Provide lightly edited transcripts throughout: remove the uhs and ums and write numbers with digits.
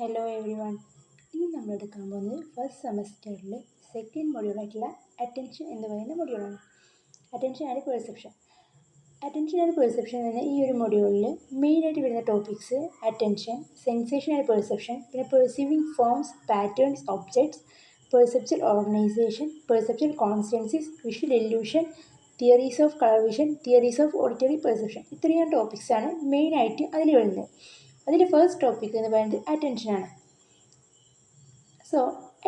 Hello every one. ഇനി നമ്മൾ എടുക്കാൻ പോകുന്നത് ഫസ്റ്റ് സെമസ്റ്ററിലെ സെക്കൻഡ് മൊഡ്യൂളായിട്ടുള്ള അറ്റൻഷൻ എന്ന് പറയുന്ന മൊഡ്യൂളാണ്. Attention and perception. Attention and perception എന്ന ഈ ഒരു മൊഡ്യൂളിൽ മെയിനായിട്ട് വരുന്ന topics attention, sensation and perception, പിന്നെ perceiving forms, patterns, objects, perceptual organisation, perceptual constancies, visual illusion, theories of colour vision, theories of auditory perception. ഇത്രയും ടോപ്പിക്സാണ് മെയിനായിട്ട് അതിൽ വരുന്നത്. അതിൽ ഫസ്റ്റ് ടോപ്പിക് എന്ന് പറയുന്നത് അറ്റൻഷനാണ്. സോ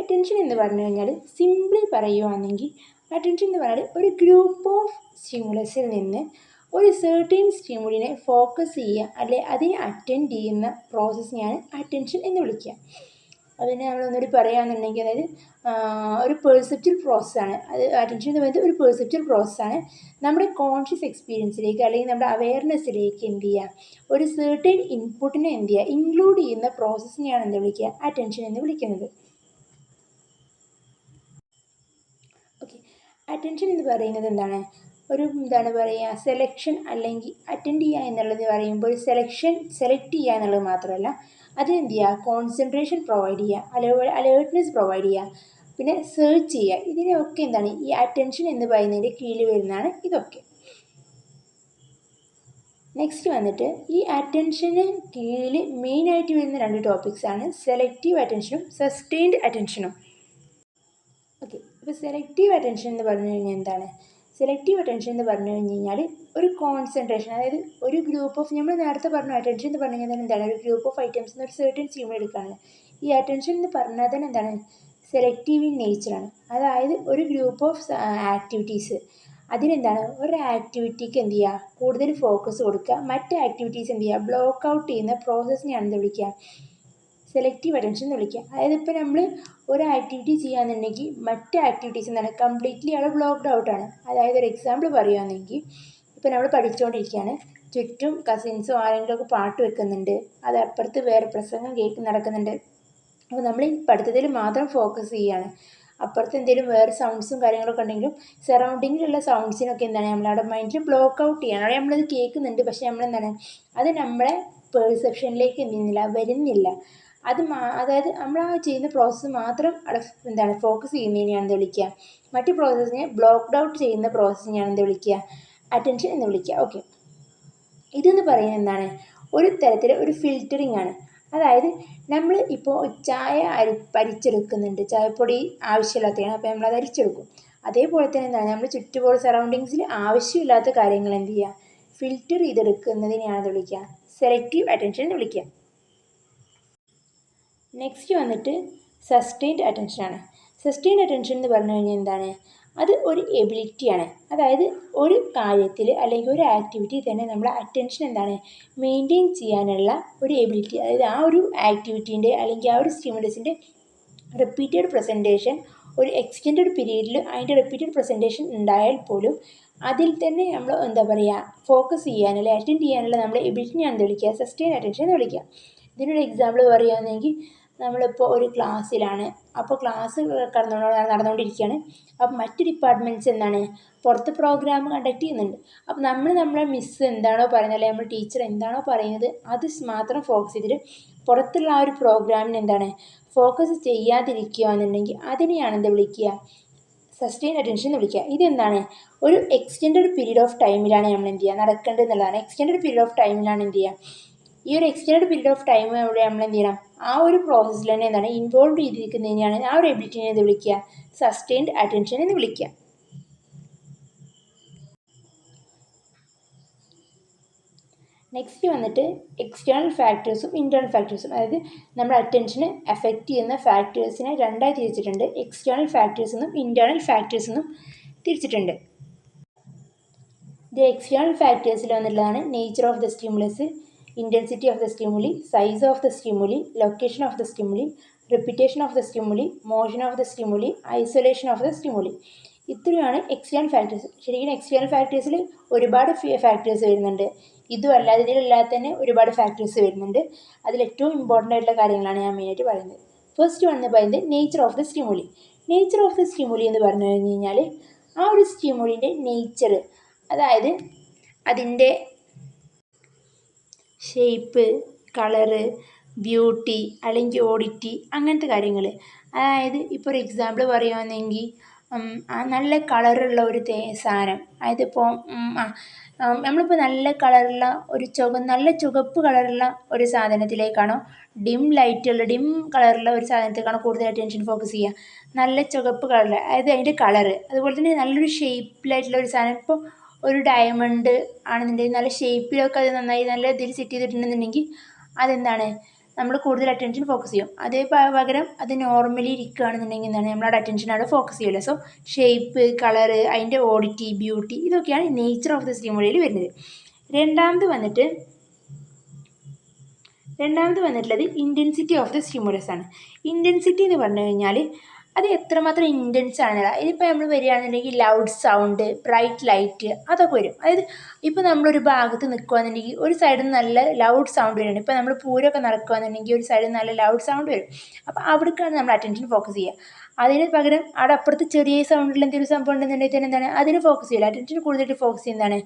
അറ്റൻഷൻ എന്ന് പറഞ്ഞു കഴിഞ്ഞാൽ സിംപിളി പറയുകയാണെങ്കിൽ അറ്റൻഷൻ എന്ന് പറഞ്ഞാൽ ഒരു ഗ്രൂപ്പ് ഓഫ് സ്റ്റിമുലസിൽ നിന്ന് ഒരു സെർട്ടൈൻ സ്റ്റിമുലിനെ ഫോക്കസ് ചെയ്യുക അല്ലെ അതിനെ അറ്റൻഡ് ചെയ്യുന്ന പ്രോസസ്സിനെയാണ് അറ്റൻഷൻ എന്ന് വിളിക്കുക. അതിനെ നമ്മളൊന്നുകൂടി പറയുകയാണെന്നുണ്ടെങ്കിൽ അതായത് ഒരു പെർസെപ്ച്വൽ പ്രോസസ്സാണ്. അത് അറ്റൻഷൻ എന്ന് പറയുന്നത് ഒരു പെർസെപ്ച്വൽ പ്രോസസ്സാണ്. നമ്മുടെ കോൺഷ്യസ് എക്സ്പീരിയൻസിലേക്ക് അല്ലെങ്കിൽ നമ്മുടെ അവെയർനെസ്സിലേക്ക് എന്ത് ചെയ്യുക, ഒരു സെർട്ടൈൻ ഇൻപുട്ടിനെ എന്ത് ചെയ്യുക, ഇൻക്ലൂഡ് ചെയ്യുന്ന പ്രോസസ്സിനെയാണ് എന്ത് വിളിക്കുക, അറ്റൻഷൻ എന്ന് വിളിക്കുന്നത്. ഓക്കെ, അറ്റൻഷൻ എന്ന് പറയുന്നത് എന്താണ്, ഒരു എന്താണ് പറയുക, സെലക്ഷൻ അല്ലെങ്കിൽ അറ്റൻഡ് ചെയ്യുക എന്നുള്ളത് പറയുമ്പോൾ ഒരു സെലക്ട് ചെയ്യുക എന്നുള്ളത് മാത്രമല്ല, അതിനെന്ത് ചെയ്യുക, കോൺസെൻട്രേഷൻ പ്രൊവൈഡ് ചെയ്യുക, അലേർട്ട്നെസ് പ്രൊവൈഡ് ചെയ്യുക, പിന്നെ സെർച്ച് ചെയ്യുക. ഇതിനെയൊക്കെ എന്താണ് ഈ അറ്റൻഷൻ എന്ന് പറയുന്നതിൻ്റെ കീഴിൽ വരുന്നതാണ് ഇതൊക്കെ. നെക്സ്റ്റ് വന്നിട്ട് ഈ അറ്റൻഷന് കീഴിൽ മെയിനായിട്ട് വരുന്ന രണ്ട് ടോപ്പിക്സാണ് സെലക്റ്റീവ് അറ്റൻഷനും സസ്റ്റെയിൻഡ് അറ്റൻഷനും. ഓക്കെ, ഇപ്പോൾ സെലക്റ്റീവ് അറ്റൻഷൻ എന്ന് പറഞ്ഞു കഴിഞ്ഞാൽ എന്താണ്, സെലക്റ്റീവ് അറ്റൻഷൻ എന്ന് പറഞ്ഞു കഴിഞ്ഞാൽ ഒരു കോൺസെൻട്രേഷൻ, അതായത് ഒരു ഗ്രൂപ്പ് ഓഫ്, നമ്മൾ നേരത്തെ പറഞ്ഞു അറ്റൻഷൻ എന്ന് പറഞ്ഞു കഴിഞ്ഞാൽ എന്താണ്, ഒരു ഗ്രൂപ്പ് ഓഫ് ഐറ്റംസ് ഒരു സെർട്ടൻ സ്റ്റിമുലസ് എടുക്കുകയാണ്. ഈ അറ്റൻഷൻ എന്ന് പറഞ്ഞാൽ തന്നെ എന്താണ്, സെലക്റ്റീവ് ഇൻ നേച്ചറാണ്. അതായത് ഒരു ഗ്രൂപ്പ് ഓഫ് ആക്ടിവിറ്റീസ്, അതിനെന്താണ് ഒരു ആക്ടിവിറ്റിക്ക് എന്ത് ചെയ്യുക, കൂടുതൽ ഫോക്കസ് കൊടുക്കുക, മറ്റ് ആക്ടിവിറ്റീസ് എന്ത് ചെയ്യുക, ബ്ലോക്ക് ഔട്ട് ചെയ്യുന്ന പ്രോസസ്സിനെയാണ് എന്ത് വിളിക്കുക, സെലക്റ്റീവ് അറ്റൻഷൻ എന്ന് വിളിക്കുക. അതായത് ഇപ്പോൾ നമ്മൾ ഒരു ആക്ടിവിറ്റി ചെയ്യുകയാണെന്നുണ്ടെങ്കിൽ മറ്റ് ആക്ടിവിറ്റീസ് എന്താണ് കംപ്ലീറ്റ്ലി അവിടെ ബ്ലോക്ക്ഡ് ഔട്ടാണ്. അതായത് ഒരു എക്സാമ്പിൾ പറയുകയാണെങ്കിൽ ഇപ്പോൾ നമ്മൾ പഠിച്ചുകൊണ്ടിരിക്കുകയാണ്, ചുറ്റും കസിൻസോ ആരെങ്കിലുമൊക്കെ പാട്ട് വെക്കുന്നുണ്ട്, അത് അപ്പുറത്ത് വേറെ പ്രസംഗം നടക്കുന്നുണ്ട്. അപ്പോൾ നമ്മൾ ഈ പഠിത്തത്തിൽ മാത്രം ഫോക്കസ് ചെയ്യുകയാണ്. അപ്പുറത്ത് എന്തെങ്കിലും വേറെ സൗണ്ട്സും കാര്യങ്ങളൊക്കെ ഉണ്ടെങ്കിലും സറൗണ്ടിങ്ങിലുള്ള സൗണ്ട്സിനൊക്കെ എന്താണ് നമ്മളവിടെ മൈൻഡിൽ ബ്ലോക്ക് ഔട്ട് ചെയ്യണം. അവിടെ നമ്മളത് കേൾക്കുന്നുണ്ട്, പക്ഷേ നമ്മളെന്താണ് അത് നമ്മളെ പെർസെപ്ഷനിലേക്ക് വരുന്നില്ല. അതായത് നമ്മൾ ആ ചെയ്യുന്ന പ്രോസസ്സ് മാത്രം അവിടെ എന്താണ് ഫോക്കസ് ചെയ്യുന്നതിനെയാണ് എന്ത് വിളിക്കുക, മറ്റ് പ്രോസസ്സിനെ ബ്ലോക്ക്ഡ് ഔട്ട് ചെയ്യുന്ന പ്രോസസ്സിനെയാണ് എന്ത് വിളിക്കുക, അറ്റൻഷൻ എന്ന് വിളിക്കുക. ഓക്കെ, ഇതെന്ന് പറയുന്നത് എന്താണ്, ഒരു തരത്തിൽ ഒരു ഫിൽറ്ററിങ് ആണ്. അതായത് നമ്മൾ ഇപ്പോൾ ചായ അരിച്ചെടുക്കുന്നുണ്ട്, ചായപ്പൊടി ആവശ്യമില്ലാത്തതാണ്, അപ്പോൾ നമ്മളത് അരിച്ചെടുക്കും. അതേപോലെ തന്നെ എന്താണ്, നമ്മൾ ചുറ്റുപാട് സറൗണ്ടിങ്സിൽ ആവശ്യമില്ലാത്ത കാര്യങ്ങൾ എന്ത് ചെയ്യുക, ഫിൽറ്റർ ചെയ്തെടുക്കുന്നതിനെയാണ് വിളിക്കുക സെലക്റ്റീവ് അറ്റൻഷൻ എന്ന് വിളിക്കുക. നെക്സ്റ്റ് വന്നിട്ട് സസ്റ്റെയിൻഡ് അറ്റൻഷനാണ്. സസ്റ്റെയിൻഡ് അറ്റൻഷൻ എന്ന് പറഞ്ഞു കഴിഞ്ഞാൽ എന്താണ്, അത് ഒരു എബിലിറ്റിയാണ്. അതായത് ഒരു കാര്യത്തിൽ അല്ലെങ്കിൽ ഒരു ആക്ടിവിറ്റി തന്നെ നമ്മുടെ അറ്റൻഷൻ എന്താണ് മെയിൻറ്റെയിൻ ചെയ്യാനുള്ള ഒരു എബിലിറ്റി. അതായത് ആ ഒരു ആക്ടിവിറ്റീൻ്റെ അല്ലെങ്കിൽ ആ ഒരു സ്റ്റിമുലസിൻ്റെ റിപ്പീറ്റഡ് പ്രസൻറ്റേഷൻ ഒരു എക്സ്റ്റെൻഡഡ് പീരീഡിൽ അതിൻ്റെ റിപ്പീറ്റഡ് പ്രസൻറ്റേഷൻ ഉണ്ടായാൽ പോലും അതിൽ തന്നെ നമ്മൾ എന്താ പറയുക ഫോക്കസ് ചെയ്യാനുള്ള അറ്റൻഡ് ചെയ്യാനുള്ള നമ്മുടെ എബിലിറ്റിനെയാണ് എന്ത് വിളിക്കുക, സസ്റ്റെയിൻ അറ്റൻഷൻ എന്ന് വിളിക്കുക. ഇതിനൊരു എക്സാമ്പിൾ പറയുകയാണെങ്കിൽ നമ്മളിപ്പോൾ ഒരു ക്ലാസ്സിലാണ്, അപ്പോൾ ക്ലാസ് നടന്നുകൊണ്ടിരിക്കുകയാണ്. അപ്പം മറ്റ് ഡിപ്പാർട്ട്മെൻറ്റ്സ് എന്താണ് പുറത്ത് പ്രോഗ്രാം കണ്ടക്ട് ചെയ്യുന്നുണ്ട്. അപ്പം നമ്മളെ മിസ്സ് എന്താണോ പറയുന്നത് അല്ലെങ്കിൽ നമ്മുടെ ടീച്ചർ എന്താണോ പറയുന്നത് അത് മാത്രം ഫോക്കസ് ചെയ്തിട്ട് പുറത്തുള്ള ആ ഒരു പ്രോഗ്രാമിന് എന്താണ് ഫോക്കസ് ചെയ്യാതിരിക്കുക എന്നുണ്ടെങ്കിൽ അതിനെയാണ് എന്ത് വിളിക്കുക, സസ്റ്റെയിൻ അറ്റൻഷൻ എന്ന് വിളിക്കുക. ഇതെന്താണ് ഒരു എക്സ്റ്റെൻഡഡ് പീരീഡ് ഓഫ് ടൈമിലാണ് നമ്മൾ എന്ത് ചെയ്യുക നടക്കേണ്ടത് എന്നുള്ളതാണ്. എക്സ്റ്റെൻഡഡ് പീരീഡ് ഓഫ് ടൈമിലാണ് എന്ത് ചെയ്യുക, ഈ ഒരു എക്സ്റ്റെൻഡഡ് പീരീഡ് ഓഫ് ടൈം ഇവിടെ നമ്മൾ എന്ത് ചെയ്യണം, ആ ഒരു പ്രോസസ്സിൽ തന്നെ എന്താണ് ഇൻവോൾവ് ചെയ്തിരിക്കുന്നതിനെയാണ് ആ ഒരു എബിലിറ്റിനെ എന്ത് വിളിക്കുക, സസ്റ്റെയിൻഡ് അറ്റൻഷൻ എന്ന് വിളിക്കുക. നെക്സ്റ്റ് വന്നിട്ട് എക്സ്റ്റേണൽ ഫാക്ടേഴ്സും ഇൻറ്റേർണൽ ഫാക്ടേഴ്സും. അതായത് നമ്മുടെ അറ്റൻഷനെ എഫക്റ്റ് ചെയ്യുന്ന ഫാക്ടേഴ്സിനെ രണ്ടായി തിരിച്ചിട്ടുണ്ട്. എക്സ്റ്റേണൽ ഫാക്ടേഴ്സ് എന്നും ഇൻറ്റേർണൽ ഫാക്ടേഴ്സ് എന്നും തിരിച്ചിട്ടുണ്ട്. ദി എക്സ്റ്റേണൽ ഫാക്ടേഴ്സിൽ വന്നിട്ടുള്ളതാണ് nature of the stimulus, intensity of the stimuli, size of the stimuli, location of the stimuli, repetition of the stimuli, motion of the stimuli, isolation of the stimuli. ഇത്രയാണ് external factors. ശരിക്കും external ഫാക്ടേഴ്സിൽ ഒരുപാട് factors വരുന്നുണ്ട്. ഇതും അല്ലാതെ ഇതിലല്ലാതെ തന്നെ ഒരുപാട് factors വരുന്നുണ്ട്. അതിൽ ഏറ്റവും ഇമ്പോർട്ടൻ്റ് ആയിട്ടുള്ള കാര്യങ്ങളാണ് ഞാൻ മെയിനായിട്ട് പറയുന്നത്. ഫസ്റ്റ് വന്ന് പറയുന്നത് nature of the stimuli. Nature of the stimuli എന്ന് പറഞ്ഞു കഴിഞ്ഞ് കഴിഞ്ഞാൽ ആ ഒരു സ്റ്റിമുലിൻ്റെ നേച്ചർ, അതായത് അതിൻ്റെ ഷേപ്പ്, കളറ്, ബ്യൂട്ടി അല്ലെങ്കിൽ ഓഡിറ്റി അങ്ങനത്തെ കാര്യങ്ങൾ. അതായത് ഇപ്പോൾ ഒരു എക്സാമ്പിൾ പറയുകയാണെങ്കിൽ നല്ല കളറുള്ള ഒരു സാധനം, അതായത് ഇപ്പോൾ നമ്മളിപ്പോൾ നല്ല കളറുള്ള ഒരു നല്ല ചുവപ്പ് കളറുള്ള ഒരു സാധനത്തിലേക്കാണോ ഡിം കളറുള്ള ഒരു സാധനത്തേക്കാണോ കൂടുതൽ അറ്റൻഷൻ ഫോക്കസ് ചെയ്യുക? നല്ല ചുവപ്പ് കളറിൽ, അതായത് അതിൻ്റെ കളറ്. അതുപോലെ തന്നെ നല്ലൊരു ഷേപ്പിലായിട്ടുള്ള ഒരു സാധനം, ഇപ്പോൾ ഒരു ഡയമണ്ട് ആണെന്നുണ്ടെങ്കിൽ നല്ല ഷേപ്പിലൊക്കെ അത് നന്നായി നല്ല ഇതിൽ സെറ്റ് ചെയ്തിട്ടുണ്ടെന്നുണ്ടെങ്കിൽ അതെന്താണ്, നമ്മൾ കൂടുതൽ അറ്റൻഷൻ ഫോക്കസ് ചെയ്യും. അതേ പകരം അത് നോർമലി ഇരിക്കുകയാണെന്നുണ്ടെങ്കിൽ എന്താണ്, നമ്മളവിടെ അറ്റൻഷൻ അവിടെ ഫോക്കസ് ചെയ്യില്ല. സോ ഷേപ്പ്, കളറ്, അതിൻ്റെ ഓഡിറ്റി, ബ്യൂട്ടി, ഇതൊക്കെയാണ് നേച്ചർ ഓഫ് ദ സ്റ്റിമുലയിൽ വരുന്നത്. രണ്ടാമത് വന്നിട്ടുള്ളത് ഇൻറ്റൻസിറ്റി ഓഫ് ദ സ്റ്റിമുലസ് ആണ്. ഇൻറ്റൻസിറ്റി എന്ന് പറഞ്ഞു കഴിഞ്ഞാൽ അത് എത്രമാത്രം ഇൻറ്റൻസ് ആണെന്നല്ല. ഇതിപ്പോൾ നമ്മൾ വരികയാണെന്നുണ്ടെങ്കിൽ ലൗഡ് സൗണ്ട്, ബ്രൈറ്റ് ലൈറ്റ്, അതൊക്കെ വരും. അതായത് ഇപ്പോൾ നമ്മളൊരു ഭാഗത്ത് നിൽക്കുകയാണെന്നുണ്ടെങ്കിൽ ഒരു സൈഡിൽ നിന്ന് നല്ല ലൗഡ് സൗണ്ട് വരുന്നുണ്ട്. ഇപ്പോൾ നമ്മൾ പൂരമൊക്കെ നടക്കുകയാണെന്നുണ്ടെങ്കിൽ ഒരു സൈഡിൽ നല്ല ലൗഡ് സൗണ്ട് വരും. അപ്പോൾ അവിടേക്കാണ് നമ്മൾ അറ്റൻഷൻ ഫോക്കസ് ചെയ്യുക. അതിന് പകരം അവിടെ അപ്പുറത്ത് ചെറിയ സൗണ്ടിൽ എന്തെങ്കിലും സംഭവം ഉണ്ടെന്നുണ്ടെങ്കിൽ തന്നെ എന്താണ്, അതിന് ഫോക്കസ് ചെയ്യില്ല. അറ്റൻഷൻ കൂടുതലായിട്ട് ഫോക്കസ് ചെയ്യുന്നതാണ്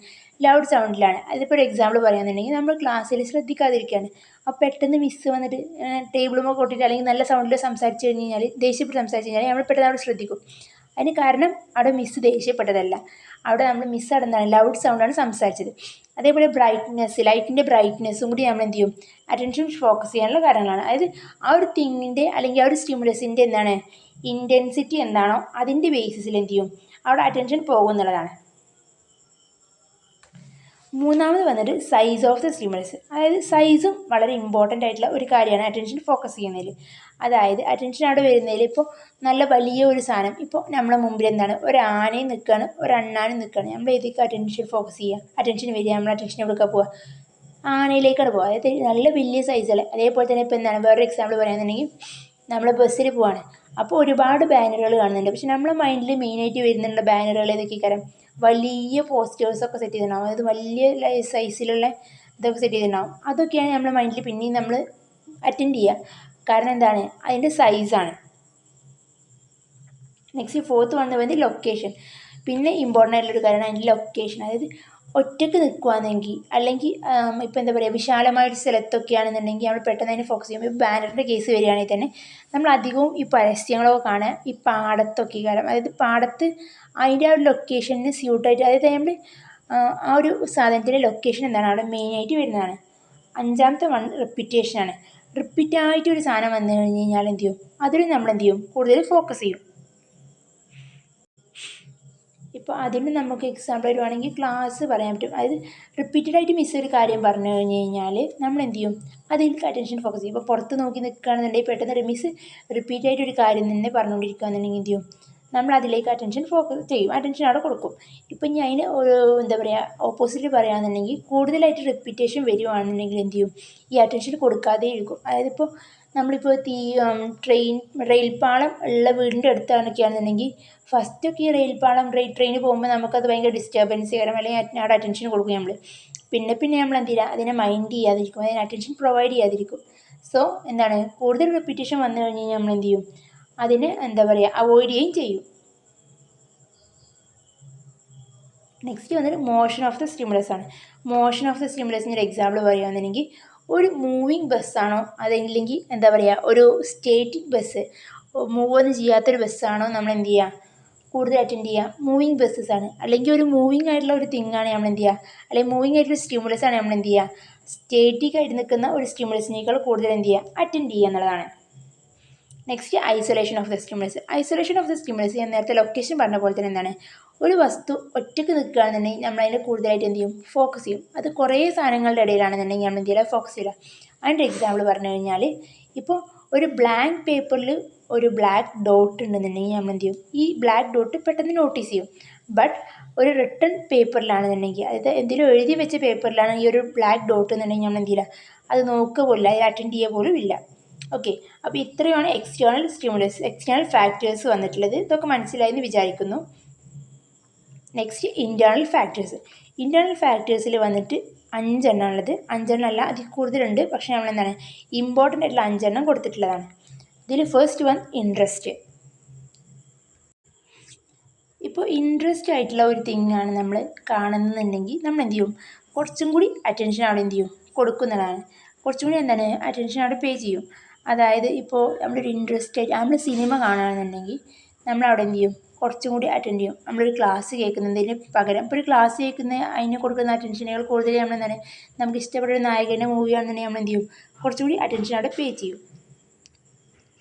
ലൗഡ് സൗണ്ടിലാണ്. അതിപ്പോൾ ഒരു എക്സാമ്പിൾ പറയുകയാണെന്നുണ്ടെങ്കിൽ നമ്മൾ ക്ലാസ്സിൽ ശ്രദ്ധിക്കാതിരിക്കുകയാണ്, അപ്പോൾ പെട്ടെന്ന് മിസ്സ് വന്നിട്ട് ടേബിളുമ്പോൾ കൊട്ടിയിട്ട് അല്ലെങ്കിൽ നല്ല സൗണ്ടിൽ സംസാരിച്ച് കഴിഞ്ഞ് കഴിഞ്ഞാൽ, ദേഷ്യപ്പെട്ട് സംസാരിച്ച് കഴിഞ്ഞാൽ നമ്മൾ പെട്ടെന്ന് അവിടെ ശ്രദ്ധിക്കും. അതിന് കാരണം അവിടെ മിസ്സ് ദേഷ്യപ്പെട്ടതല്ല, അവിടെ നമ്മൾ മിസ്സ് അവിടെ എന്താണ് ലൗഡ് സൗണ്ടാണ് സംസാരിച്ചത്. അതേപോലെ ലൈറ്റിൻ്റെ ബ്രൈറ്റ്നെസ്സും കൂടി നമ്മൾ എന്ത് ചെയ്യും, അറ്റൻഷൻ ഫോക്കസ് ചെയ്യാനുള്ള കാര്യങ്ങളാണ്. അതായത് ആ ഒരു തിങ്ങിൻ്റെ അല്ലെങ്കിൽ ആ ഒരു സ്റ്റിമുലസിൻ്റെ എന്താണ് ഇൻറ്റൻസിറ്റി എന്താണോ അതിൻ്റെ ബേസിസിൽ എന്ത് ചെയ്യും, അവിടെ അറ്റൻഷൻ പോകുന്നുള്ളതാണ്. മൂന്നാമത് വന്നിട്ട് സൈസ് ഓഫ് ദ സ്റ്റിമുലസ്. അതായത് സൈസും വളരെ ഇമ്പോർട്ടൻ്റ് ആയിട്ടുള്ള ഒരു കാര്യമാണ് അറ്റൻഷൻ ഫോക്കസ് ചെയ്യുന്നതിൽ. അതായത് അറ്റൻഷൻ അവിടെ വരുന്നതിൽ ഇപ്പോൾ നല്ല വലിയ ഒരു സാധനം, ഇപ്പോൾ നമ്മളെ മുമ്പിൽ എന്താണ് ഒരു ആനയും നിൽക്കുകയാണ്, ഒരു അണ്ണാനും നിൽക്കുകയാണ്, നമ്മൾ ഏതൊക്കെ അറ്റൻഷൻ ഫോക്കസ് ചെയ്യുക, അറ്റൻഷൻ വരിക, നമ്മൾ അറ്റൻഷൻ എവിടെയൊക്കെ പോവുക, ആനയിലേക്കാണ് പോവുക. അതായത് നല്ല വലിയ സൈസുകൾ. അതേപോലെ തന്നെ ഇപ്പോൾ എന്താണ് വേറൊരു എക്സാമ്പിൾ പറയുകയാണെന്നുണ്ടെങ്കിൽ നമ്മൾ ബസ്സിൽ പോവാണ്, അപ്പോൾ ഒരുപാട് ബാനറുകൾ കാണുന്നുണ്ട്. പക്ഷെ നമ്മളെ മൈൻഡിൽ മെയിനായിട്ട് വരുന്നുള്ള ബാനറുകൾ ഏതൊക്കെ കാര്യം, വലിയ പോസ്റ്റേഴ്സൊക്കെ സെറ്റ് ചെയ്തിട്ടുണ്ടാവും. അതായത് വലിയ സൈസിലുള്ള ഇതൊക്കെ സെറ്റ് ചെയ്തിട്ടുണ്ടാവും. അതൊക്കെയാണ് നമ്മുടെ മൈൻഡിൽ പിന്നെയും നമ്മൾ അറ്റൻഡ് ചെയ്യുക. കാരണം എന്താണ്, അതിൻ്റെ സൈസാണ്. നെക്സ്റ്റ് ഫോർത്ത് വന്നത് ലൊക്കേഷൻ. പിന്നെ ഇമ്പോർട്ടൻ്റ് ആയിട്ടുള്ളൊരു കാര്യമാണ് അതിൻ്റെ ലൊക്കേഷൻ. അതായത് ഒറ്റയ്ക്ക് നിൽക്കുകയാണെങ്കിൽ അല്ലെങ്കിൽ ഇപ്പോൾ എന്താ പറയുക വിശാലമായൊരു സ്ഥലത്തൊക്കെയാണെന്നുണ്ടെങ്കിൽ നമ്മൾ പെട്ടെന്ന് അതിന് ഫോക്കസ് ചെയ്യും. ഇപ്പോൾ ബാനറിൻ്റെ കേസ് വരികയാണെങ്കിൽ തന്നെ നമ്മൾ അധികവും ഈ പരസ്യങ്ങളൊക്കെ കാണുക ഈ പാടത്തൊക്കെ കാരണം, അതായത് പാടത്ത് അതിൻ്റെ ആ ഒരു ലൊക്കേഷന് സ്യൂട്ടായിട്ട്, അതായത് നമ്മൾ ആ ഒരു സാധനത്തിൻ്റെ ലൊക്കേഷൻ എന്താണ് അവിടെ മെയിനായിട്ട് വരുന്നതാണ്. അഞ്ചാമത്തെ റിപ്പീറ്റേഷനാണ്. റിപ്പീറ്റായിട്ടൊരു സാധനം വന്നു കഴിഞ്ഞ് കഴിഞ്ഞാൽ എന്ത് ചെയ്യും, അതിൽ നമ്മൾ എന്ത് ചെയ്യും, കൂടുതൽ ഫോക്കസ് ചെയ്യും. ഇപ്പോൾ അതിന് നമുക്ക് എക്സാമ്പിൾ വരുവാണെങ്കിൽ ക്ലാസ് പറയാൻ പറ്റും. അതായത് റിപ്പീറ്റഡായിട്ട് മിസ് ഒരു കാര്യം പറഞ്ഞു കഴിഞ്ഞ് കഴിഞ്ഞാൽ നമ്മൾ എന്ത് ചെയ്യും, അതിലേക്ക് അറ്റൻഷൻ ഫോക്കസ് ചെയ്യും. ഇപ്പോൾ പുറത്ത് നോക്കി നിൽക്കുകയാണെന്നുണ്ടെങ്കിൽ പെട്ടെന്ന് മിസ് റിപ്പീറ്റായിട്ട് ഒരു കാര്യം തന്നെ പറഞ്ഞുകൊണ്ടിരിക്കുകയാണെന്നുണ്ടെങ്കിൽ എന്ത് ചെയ്യും, നമ്മൾ അതിലേക്ക് അറ്റൻഷൻ ഫോക്കസ് ചെയ്യും, അറ്റൻഷൻ അവിടെ കൊടുക്കും. ഇപ്പം ഇനി അതിന് ഒരു എന്താ പറയുക ഓപ്പോസിറ്റ് പറയുകയാണെന്നുണ്ടെങ്കിൽ കൂടുതലായിട്ട് റിപ്പീറ്റേഷൻ വരുവാണെന്നുണ്ടെങ്കിൽ എന്ത് ചെയ്യും, ഈ അറ്റൻഷൻ കൊടുക്കാതെ ഇരിക്കും. അതായത് ഇപ്പോൾ നമ്മളിപ്പോൾ റെയിൽപ്പാളം ഉള്ള വീടിൻ്റെ അടുത്താണൊക്കെയാണെന്നുണ്ടെങ്കിൽ ഫസ്റ്റൊക്കെ ഈ ട്രെയിൻ പോകുമ്പോൾ നമുക്കത് ഭയങ്കര ഡിസ്റ്റർബൻസ് കാരണം അല്ലെങ്കിൽ അവിടെ അറ്റൻഷൻ കൊടുക്കും നമ്മൾ. പിന്നെ നമ്മൾ എന്ത് ചെയ്യുക, അതിനെ മൈൻഡ് ചെയ്യാതിരിക്കും, അതിന് അറ്റൻഷൻ പ്രൊവൈഡ് ചെയ്യാതിരിക്കും. സോ എന്താണ്, കൂടുതൽ റിപ്പീറ്റേഷൻ വന്നു കഴിഞ്ഞ് കഴിഞ്ഞാൽ നമ്മൾ എന്ത് ചെയ്യും, അതിന് എന്താ പറയുക അവോയ്ഡ് ചെയ്യുകയും ചെയ്യും. നെക്സ്റ്റ് വന്നിട്ട് മോഷൻ ഓഫ് ദ സ്റ്റിമുലസ് ആണ്. മോഷൻ ഓഫ് ദ സ്റ്റിമുലസിൻ്റെ ഒരു എക്സാമ്പിൾ പറയുകയാണെന്നുണ്ടെങ്കിൽ ഒരു മൂവിങ് ബസ്സാണോ അതല്ലെങ്കിൽ എന്താ പറയുക ഒരു സ്റ്റേറ്റിക് ബസ്, മൂവൊന്നും ചെയ്യാത്തൊരു ബസ്സാണോ നമ്മൾ എന്ത് ചെയ്യുക കൂടുതൽ അറ്റൻഡ് ചെയ്യുക, മൂവിങ് ബസ്സസ് ആണ്. അല്ലെങ്കിൽ ഒരു മൂവിങ് ആയിട്ടുള്ള ഒരു തിങ്ങാണ് നമ്മൾ എന്ത് ചെയ്യുക, അല്ലെങ്കിൽ മൂവിങ് ആയിട്ടുള്ള സ്റ്റിമുലസ് ആണ് നമ്മൾ എന്ത് ചെയ്യുക, സ്റ്റേറ്റിക് ആയിട്ട് നിൽക്കുന്ന ഒരു സ്റ്റിമുലസിനേക്കാൾ കൂടുതൽ എന്ത് ചെയ്യുക അറ്റൻഡ് ചെയ്യുക എന്നുള്ളതാണ്. Next isolation of the stimulus. Isolation of the stimulus ഞാൻ നേരത്തെ ലൊക്കേഷൻ പറഞ്ഞ പോലെ തന്നെ എന്താണ്, ഒരു വസ്തു ഒറ്റയ്ക്ക് നിൽക്കുകയാണെന്നുണ്ടെങ്കിൽ നമ്മൾ അതിനെ കൂടുതലായിട്ട് എന്ത് ചെയ്യും, ഫോക്കസ് ചെയ്യും. അത് കുറേ സാധനങ്ങളുടെ ഇടയിലാണെന്നുണ്ടെങ്കിൽ നമ്മൾ എന്ത് ചെയ്യില്ല, ഫോക്കസ് ചെയ്യില്ല. അതിൻ്റെ എക്സാമ്പിൾ പറഞ്ഞു കഴിഞ്ഞാൽ ഇപ്പോൾ ഒരു ബ്ലാങ്ക് പേപ്പറിൽ ഒരു ബ്ലാക്ക് ഡോട്ട് ഉണ്ടെന്നുണ്ടെങ്കിൽ നമ്മൾ എന്ത് ചെയ്യും, ഈ ബ്ലാക്ക് ഡോട്ട് പെട്ടെന്ന് നോട്ടീസ് ചെയ്യും. ബട്ട് ഒരു റിട്ടൺ പേപ്പറിലാണെന്നുണ്ടെങ്കിൽ, അതായത് എന്തെങ്കിലും എഴുതി വെച്ച പേപ്പറിലാണ് ഈ ഒരു ബ്ലാക്ക് ഡോട്ട് എന്നുണ്ടെങ്കിൽ നമ്മൾ എന്ത് ചെയ്യില്ല, അത് നോക്കുക പോലും അതിൽ അറ്റൻഡ് ചെയ്യുക പോലും ഇല്ല. ഓക്കെ, അപ്പോൾ ഇത്രയാണ് എക്സ്റ്റേണൽ ഫാക്ടേഴ്സ് വന്നിട്ടുള്ളത്. ഇതൊക്കെ മനസ്സിലായെന്ന് വിചാരിക്കുന്നു. നെക്സ്റ്റ് ഇൻറ്റേർണൽ ഫാക്ടേഴ്സിൽ വന്നിട്ട് 5 ഉള്ളത്. 5 അല്ല, അതിൽ കൂടുതലുണ്ട്. പക്ഷേ നമ്മൾ എന്താണ് ഇമ്പോർട്ടൻ്റ് ആയിട്ടുള്ള 5 കൊടുത്തിട്ടുള്ളതാണ്. ഇതിൽ ഫസ്റ്റ് വൺ ഇൻട്രസ്റ്റ്. ഇപ്പോൾ ഇൻട്രസ്റ്റ് ആയിട്ടുള്ള ഒരു തിങ്ങാണ് നമ്മൾ കാണുന്നുണ്ടെങ്കിൽ നമ്മൾ എന്ത് ചെയ്യും, കുറച്ചും കൂടി അറ്റൻഷൻ അവിടെ എന്ത് ചെയ്യും കൊടുക്കുന്നതാണ്. കുറച്ചും കൂടി എന്താണ് അറ്റൻഷൻ അവിടെ പേ ചെയ്യും. അതായത് ഇപ്പോൾ നമ്മളൊരു ഇൻട്രസ്റ്റ് ആയിട്ട് നമ്മൾ സിനിമ കാണുകയാണെന്നുണ്ടെങ്കിൽ നമ്മളവിടെ എന്ത് ചെയ്യും, കുറച്ചും കൂടി അറ്റൻഡ് ചെയ്യും. നമ്മളൊരു ക്ലാസ് കേൾക്കുന്നതിന് പകരം ഇപ്പോൾ ഒരു ക്ലാസ് കേൾക്കുന്ന അതിന് കൊടുക്കുന്ന അറ്റൻഷനുകൾ കൂടുതൽ നമ്മൾ എന്താണ് നമുക്ക് ഇഷ്ടപ്പെട്ട ഒരു നായകൻ്റെ മൂവിയാണെന്നുണ്ടെങ്കിൽ നമ്മൾ എന്ത് ചെയ്യും, കുറച്ചും കൂടി അറ്റൻഷൻ അവിടെ പേ ചെയ്യും.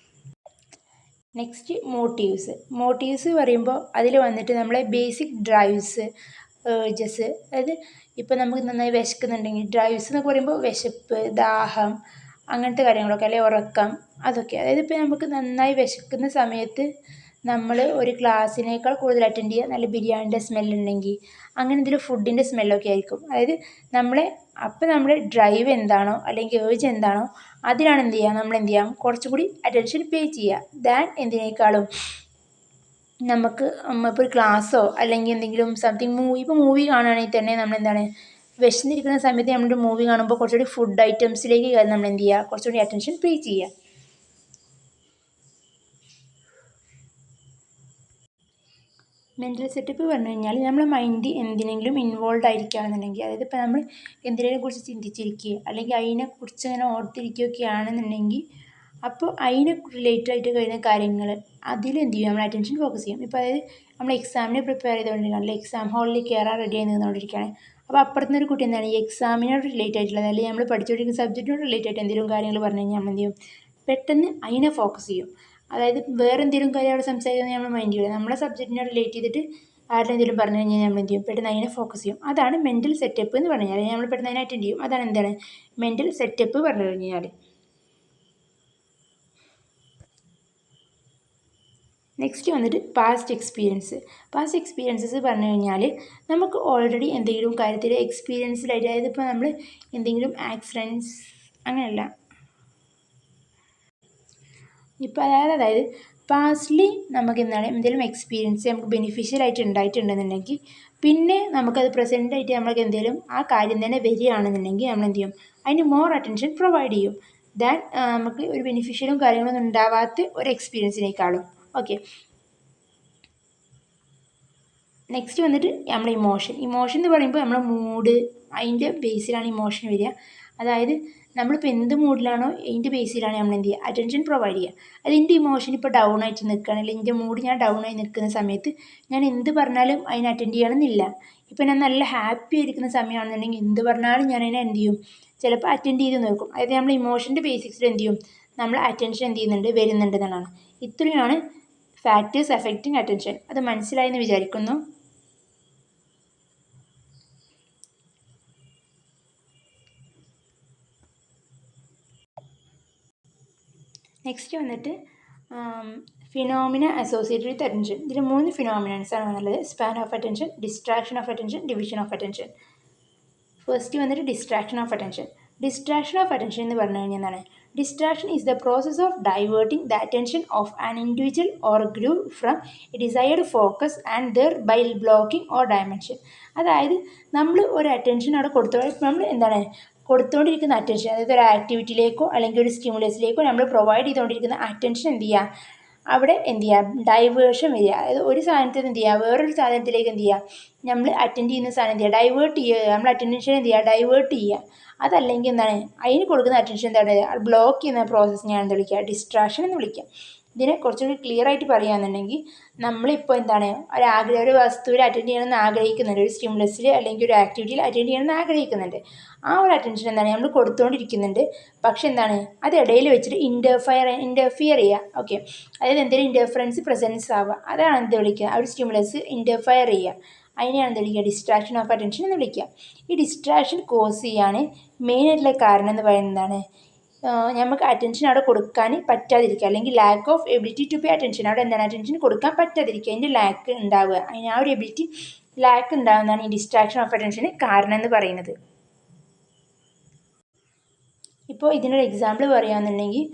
നെക്സ്റ്റ് മോട്ടീവ്സ് പറയുമ്പോൾ അതിൽ വന്നിട്ട് നമ്മളെ ബേസിക് ഡ്രൈവ്സ്, ഏർജസ്, അതായത് ഇപ്പോൾ നമുക്ക് നന്നായി വിശക്കുന്നുണ്ടെങ്കിൽ ഡ്രൈവ്സ് എന്നൊക്കെ പറയുമ്പോൾ വിശപ്പ്, ദാഹം, അങ്ങനത്തെ കാര്യങ്ങളൊക്കെ, അല്ലെങ്കിൽ ഉറക്കം, അതൊക്കെ. അതായത് ഇപ്പോൾ നമുക്ക് നന്നായി വിശക്കുന്ന സമയത്ത് നമ്മൾ ഒരു ക്ലാസ്സിനേക്കാൾ കൂടുതൽ അറ്റൻഡ് ചെയ്യുക നല്ല ബിരിയാണിൻ്റെ സ്മെല്ലുണ്ടെങ്കിൽ അങ്ങനെ എന്തെങ്കിലും ഫുഡിൻ്റെ സ്മെല്ലൊക്കെ ആയിരിക്കും. അതായത് നമ്മുടെ ഡ്രൈവ് എന്താണോ അല്ലെങ്കിൽ ഏർജ് എന്താണോ അതിനാണ് എന്ത് ചെയ്യുക, നമ്മൾ എന്ത് ചെയ്യാം, കുറച്ചും കൂടി അറ്റൻഷൻ പേ ചെയ്യുക ദാൻ എന്തിനേക്കാളും നമുക്ക് ഇപ്പോൾ ഒരു ക്ലാസ്സോ അല്ലെങ്കിൽ എന്തെങ്കിലും സംതിങ് മൂവി കാണുകയാണെങ്കിൽ തന്നെ നമ്മളെന്താണ് വിശന്നിരിക്കുന്ന സമയത്ത് നമ്മളൊരു മൂവി കാണുമ്പോൾ കുറച്ചുകൂടി ഫുഡ് ഐറ്റംസിലേക്ക് നമ്മൾ എന്ത് ചെയ്യുക, കുറച്ചുകൂടി അറ്റൻഷൻ പേ ചെയ്യുക. മെൻ്റൽ സെറ്റപ്പ് പറഞ്ഞു കഴിഞ്ഞാൽ നമ്മുടെ മൈൻഡ് എന്തിനെങ്കിലും ഇൻവോൾവ് ആയിരിക്കുകയാണെന്നുണ്ടെങ്കിൽ, അതായത് ഇപ്പോൾ നമ്മൾ എന്തിനേയും കുറിച്ച് ചിന്തിച്ചിരിക്കുക അല്ലെങ്കിൽ അതിനെക്കുറിച്ച് ഇങ്ങനെ ഓർത്തിരിക്കുകയൊക്കെ ആണെന്നുണ്ടെങ്കിൽ അപ്പോൾ അതിന് റിലേറ്റഡ് ആയിട്ട് കഴിയുന്ന കാര്യങ്ങൾ അതിലെന്ത് ചെയ്യും, നമ്മൾ അറ്റൻഷൻ ഫോക്കസ് ചെയ്യും. ഇപ്പോൾ അതായത് നമ്മൾ എക്സാമിന് പ്രിപ്പയർ ചെയ്തുകൊണ്ടിരിക്കുകയാണ്, അല്ലെങ്കിൽ എക്സാം ഹാളിൽ കയറാൻ റെഡി ആയി നിന്നുകൊണ്ടിരിക്കുകയാണ്. അപ്പോൾ അപ്പുറത്തുനിന്ന് ഒരു കുട്ടി എന്താണ് ഈ എക്സാമിനോട് റിലേറ്റ് ആയിട്ടുള്ളത് അല്ലെങ്കിൽ നമ്മൾ പഠിച്ചുകൊണ്ടിരിക്കുന്ന സബ്ജക്റ്റിനോട് റിലേറ്റ് ആയിട്ട് എന്തെങ്കിലും കാര്യങ്ങൾ പറഞ്ഞു കഴിഞ്ഞാൽ നമ്മൾ എന്ത് ചെയ്യും, പെട്ടെന്ന് അതിനെ ഫോക്കസ് ചെയ്യും. അതായത് വേറെ എന്തെങ്കിലും കാര്യം അവിടെ സംസാരിക്കുന്നത് നമ്മൾ മൈൻഡ് ചെയ്യില്ല, നമ്മളെ സബ്ജക്റ്റിനെ റിലേറ്റ് ചെയ്തിട്ട് ആരുടെ എന്തെങ്കിലും പറഞ്ഞു കഴിഞ്ഞാൽ നമ്മൾ എന്ത് ചെയ്യും, പെട്ടെന്ന് അതിനെ ഫോക്കസ് ചെയ്യും. അതാണ് മെൻ്റൽ സെറ്റപ്പ് എന്ന് പറഞ്ഞു കഴിഞ്ഞാൽ, നമ്മൾ പെട്ടെന്ന് അതിനെ അറ്റൻഡ് ചെയ്യും. അതാണ് എന്താണ് മെൻ്റൽ സെറ്റപ്പ് പറഞ്ഞു കഴിഞ്ഞാൽ. നെക്സ്റ്റ് വന്നിട്ട് പാസ്റ്റ് എക്സ്പീരിയൻസസ് പറഞ്ഞു കഴിഞ്ഞാൽ നമുക്ക് ഓൾറെഡി എന്തെങ്കിലും കാര്യത്തിൽ എക്സ്പീരിയൻസിലായിട്ട്, അതായത് ഇപ്പോൾ നമ്മൾ എന്തെങ്കിലും ആക്സിഡൻറ്റ്സ് അങ്ങനെയല്ല, ഇപ്പോൾ അതായത് പാസ്റ്റ്ലി നമുക്ക് എന്താണ് എന്തെങ്കിലും എക്സ്പീരിയൻസ് നമുക്ക് ബെനിഫിഷ്യലായിട്ട് ഉണ്ടായിട്ടുണ്ടെന്നുണ്ടെങ്കിൽ പിന്നെ നമുക്കത് പ്രസൻറ്റായിട്ട് നമ്മൾക്ക് എന്തെങ്കിലും ആ കാര്യം തന്നെ വരികയാണെന്നുണ്ടെങ്കിൽ നമ്മൾ എന്ത് ചെയ്യും, അതിന് മോർ അറ്റൻഷൻ പ്രൊവൈഡ് ചെയ്യും ദാൻ നമുക്ക് ഒരു ബെനിഫിഷ്യലും കാര്യങ്ങളൊന്നും ഉണ്ടാവാത്ത ഒരു എക്സ്പീരിയൻസിനേക്കാളും. ഓക്കെ, നെക്സ്റ്റ് വന്നിട്ട് നമ്മുടെ ഇമോഷൻ എന്ന് പറയുമ്പോൾ നമ്മുടെ മൂഡ് അതിൻ്റെ ബേസിലാണ് ഇമോഷൻ വരിക. അതായത് നമ്മളിപ്പോൾ എന്ത് മൂഡിലാണോ അതിൻ്റെ ബേസിലാണ് നമ്മൾ എന്ത് ചെയ്യുക, അറ്റൻഷൻ പ്രൊവൈഡ് ചെയ്യുക. അത് എൻ്റെ ഇമോഷൻ ഇപ്പോൾ ഡൗൺ ആയിട്ട് നിൽക്കുകയാണ്, അല്ലെങ്കിൽ എൻ്റെ മൂഡ് ഞാൻ ഡൗൺ ആയി നിൽക്കുന്ന സമയത്ത് ഞാൻ എന്ത് പറഞ്ഞാലും അതിനെ അറ്റൻഡ് ചെയ്യണമെന്നില്ല. ഇപ്പോൾ ഞാൻ നല്ല ഹാപ്പി ആയിരിക്കുന്ന സമയമാണെന്നുണ്ടെങ്കിൽ എന്ത് പറഞ്ഞാലും ഞാൻ അതിനെ എന്ത് ചെയ്യും, ചിലപ്പോൾ അറ്റൻഡ് ചെയ്ത് നോക്കും. അതായത് നമ്മൾ ഇമോഷൻ്റെ ബേസിക്സിൽ എന്ത് ചെയ്യും, നമ്മൾ അറ്റൻഷൻ എന്ത് ചെയ്യുന്നുണ്ട്, വരുന്നുണ്ട് എന്നാണ്. ഇത്രയാണ് ഫാക്ടേഴ്സ് അഫക്റ്റിംഗ് അറ്റൻഷൻ. അത് മനസ്സിലായെന്ന് വിചാരിക്കുന്നു. നെക്സ്റ്റ് വന്നിട്ട് ഫിനോമിന അസോസിയേറ്റഡ് വിത്ത് അറ്റൻഷൻ. ഇതിൽ 3 ഫിനോമിനൻസാണ് വന്നുള്ളത്: span of attention, distraction of attention, division of attention. First വന്നിട്ട് distraction of attention. Distraction of attention എന്ന് പറഞ്ഞു കഴിഞ്ഞാൽ എന്താണ്, distraction is the process of diverting the attention of an individual or group from a desired focus and thereby blocking or dimension. അതായത് നമ്മൾ ഒരു attention അവിടെ നമ്മൾ എന്താണ് കൊടുത്തുകൊണ്ടിരിക്കുന്ന അറ്റൻഷൻ, അതായത് ഒരു ആക്ടിവിറ്റിയിലേക്കോ അല്ലെങ്കിൽ ഒരു സ്റ്റിമുലസിലേക്കോ നമ്മൾ പ്രൊവൈഡ് ചെയ്തുകൊണ്ടിരിക്കുന്ന അറ്റൻഷൻ എന്ത് ചെയ്യുക, അവിടെ എന്ത് ചെയ്യുക, ഡൈവേർഷൻ വരിക. അതായത് ഒരു സാധനത്തിൽ എന്ത് ചെയ്യുക, വേറൊരു സാധനത്തിലേക്ക് എന്ത് ചെയ്യുക, നമ്മൾ അറ്റൻഡ് ചെയ്യുന്ന സാധനം എന്ത് ചെയ്യുക, ഡൈവേർട്ട് ചെയ്യുക, നമ്മൾ അറ്റൻഷൻ എന്ത് ചെയ്യുക, ഡൈവേർട്ട് ചെയ്യുക. അതല്ലെങ്കിൽ എന്താണ് അതിന് കൊടുക്കുന്ന അറ്റൻഷൻ എന്താണ്, ബ്ലോക്ക് ചെയ്യുന്ന പ്രോസസ്സിനെയാണ് എന്ത് വിളിക്കുക, ഡിസ്ട്രാക്ഷൻ എന്ന് വിളിക്കുക. ഇതിനെ കുറച്ചുകൂടി ക്ലിയർ ആയിട്ട് പറയുകയാണെന്നുണ്ടെങ്കിൽ നമ്മളിപ്പോൾ എന്താണ് ഒരു വസ്തുവിൽ അറ്റൻഡ് ചെയ്യണമെന്ന് ആഗ്രഹിക്കുന്നുണ്ട്, ഒരു സ്റ്റിമുലസിൽ അല്ലെങ്കിൽ ഒരു ആക്ടിവിറ്റിയിൽ അറ്റൻഡ് ചെയ്യണമെന്ന് ആഗ്രഹിക്കുന്നുണ്ട്. ആ ഒരു അറ്റൻഷൻ എന്താണ് നമ്മൾ കൊടുത്തുകൊണ്ടിരിക്കുന്നുണ്ട്, പക്ഷെ എന്താണ് അത് ഇടയിൽ വെച്ചിട്ട് ഇൻ്റർഫിയർ ചെയ്യുക. ഓക്കെ, അതായത് എന്തെങ്കിലും ഇൻ്റർഫറൻസ് പ്രസൻസ് ആവുക, അതാണ് എന്ത് വിളിക്കുക, ആ ഒരു സ്റ്റിമുലസ് ഇൻ്റർഫയർ ചെയ്യുക. അതിനെയാണ് എന്ത് വിളിക്കുക, ഡിസ്ട്രാക്ഷൻ ഓഫ് അറ്റൻഷൻ എന്ന് വിളിക്കുക. ഈ ഡിസ്ട്രാക്ഷൻ കോസ് ചെയ്യാൻ മെയിനായിട്ടുള്ള കാരണം എന്ന് പറയുന്നത് എന്താണ്, നമുക്ക് അറ്റൻഷൻ അവിടെ കൊടുക്കാൻ പറ്റാതിരിക്കുക, അല്ലെങ്കിൽ lack of ability to pay attention. അവിടെ എന്താണ് അറ്റൻഷൻ കൊടുക്കാൻ പറ്റാതിരിക്കുക, അതിൻ്റെ ലാക്ക് ഉണ്ടാവുക, അതിന് ആ ഒരു എബിലിറ്റി ലാക്ക് ഉണ്ടാകുന്നതാണ് ഈ ഡിസ്ട്രാക്ഷൻ ഓഫ് അറ്റൻഷന് കാരണം എന്ന് പറയുന്നത്. ഇപ്പോൾ ഇതിനൊരു എക്സാമ്പിൾ പറയുകയാണെന്നുണ്ടെങ്കിൽ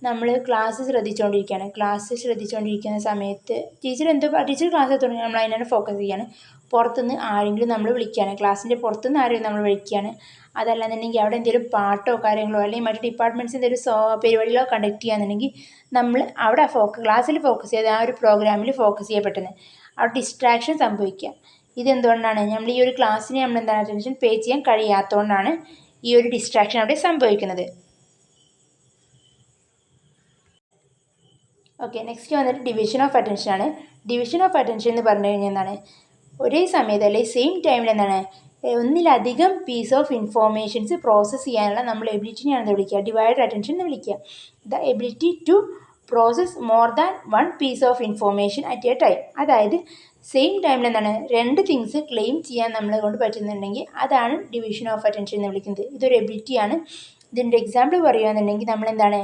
നമ്മൾ ക്ലാസ് ശ്രദ്ധിച്ചുകൊണ്ടിരിക്കുന്ന സമയത്ത് ടീച്ചർ ക്ലാസ് തുടങ്ങി നമ്മൾ അതിനാണ് ഫോക്കസ് ചെയ്യാണ്. പുറത്തുനിന്ന് ആരെങ്കിലും നമ്മൾ വിളിക്കുകയാണ്, ക്ലാസ്സിൻ്റെ പുറത്തുനിന്ന് ആരെങ്കിലും നമ്മൾ വിളിക്കുകയാണ്. അതല്ലാന്നുണ്ടെങ്കിൽ അവിടെ എന്തെങ്കിലും പാട്ടോ കാര്യങ്ങളോ അല്ലെങ്കിൽ മറ്റു ഡിപ്പാർട്ട്മെൻറ്റ്സ് എന്തെങ്കിലും പരിപാടികളോ കണ്ടക്ട് ചെയ്യുകയാണെന്നുണ്ടെങ്കിൽ നമ്മൾ അവിടെ ക്ലാസ്സിൽ ഫോക്കസ് ചെയ്ത് ആ ഒരു പ്രോഗ്രാമിൽ ഫോക്കസ് ചെയ്യപ്പെട്ടത് അവിടെ ഡിസ്ട്രാക്ഷൻ സംഭവിക്കുക. ഇതെന്തുകൊണ്ടാണ്, നമ്മൾ ഈ ഒരു ക്ലാസ്സിനെ നമ്മൾ എന്താണ് അറ്റൻഷൻ പേ ചെയ്യാൻ കഴിയാത്തതുകൊണ്ടാണ് ഈ ഒരു ഡിസ്ട്രാക്ഷൻ അവിടെ സംഭവിക്കുന്നത്. ഓക്കെ, നെക്സ്റ്റ് വന്നിട്ട് ഡിവിഷൻ ഓഫ് അറ്റൻഷൻ ആണ്. ഡിവിഷൻ ഓഫ് അറ്റൻഷൻ എന്ന് പറഞ്ഞു കഴിഞ്ഞാൽ എന്താണ്, ഒരേ സമയത്ത് അല്ലെങ്കിൽ സെയിം ടൈമിൽ എന്താണ് ഒന്നിലധികം പീസ് ഓഫ് ഇൻഫോർമേഷൻസ് പ്രോസസ്സ് ചെയ്യാനുള്ള നമ്മൾ എബിലിറ്റിനെയാണ് എന്ത് വിളിക്കുക, ഡിവൈഡ് അറ്റൻഷൻ എന്ന് വിളിക്കുക. The ability to process more than one piece of information at a time. അതായത് സെയിം ടൈമിൽ എന്താണ് രണ്ട് തിങ്സ് ക്ലെയിം ചെയ്യാൻ നമ്മളെ കൊണ്ട് പറ്റുന്നുണ്ടെങ്കിൽ അതാണ് ഡിവിഷൻ ഓഫ് അറ്റൻഷൻ എന്ന് വിളിക്കുന്നത്. ഇതൊരു എബിലിറ്റിയാണ്. ഇതിൻ്റെ എക്സാമ്പിൾ പറയുകയാണെന്നുണ്ടെങ്കിൽ നമ്മളെന്താണ്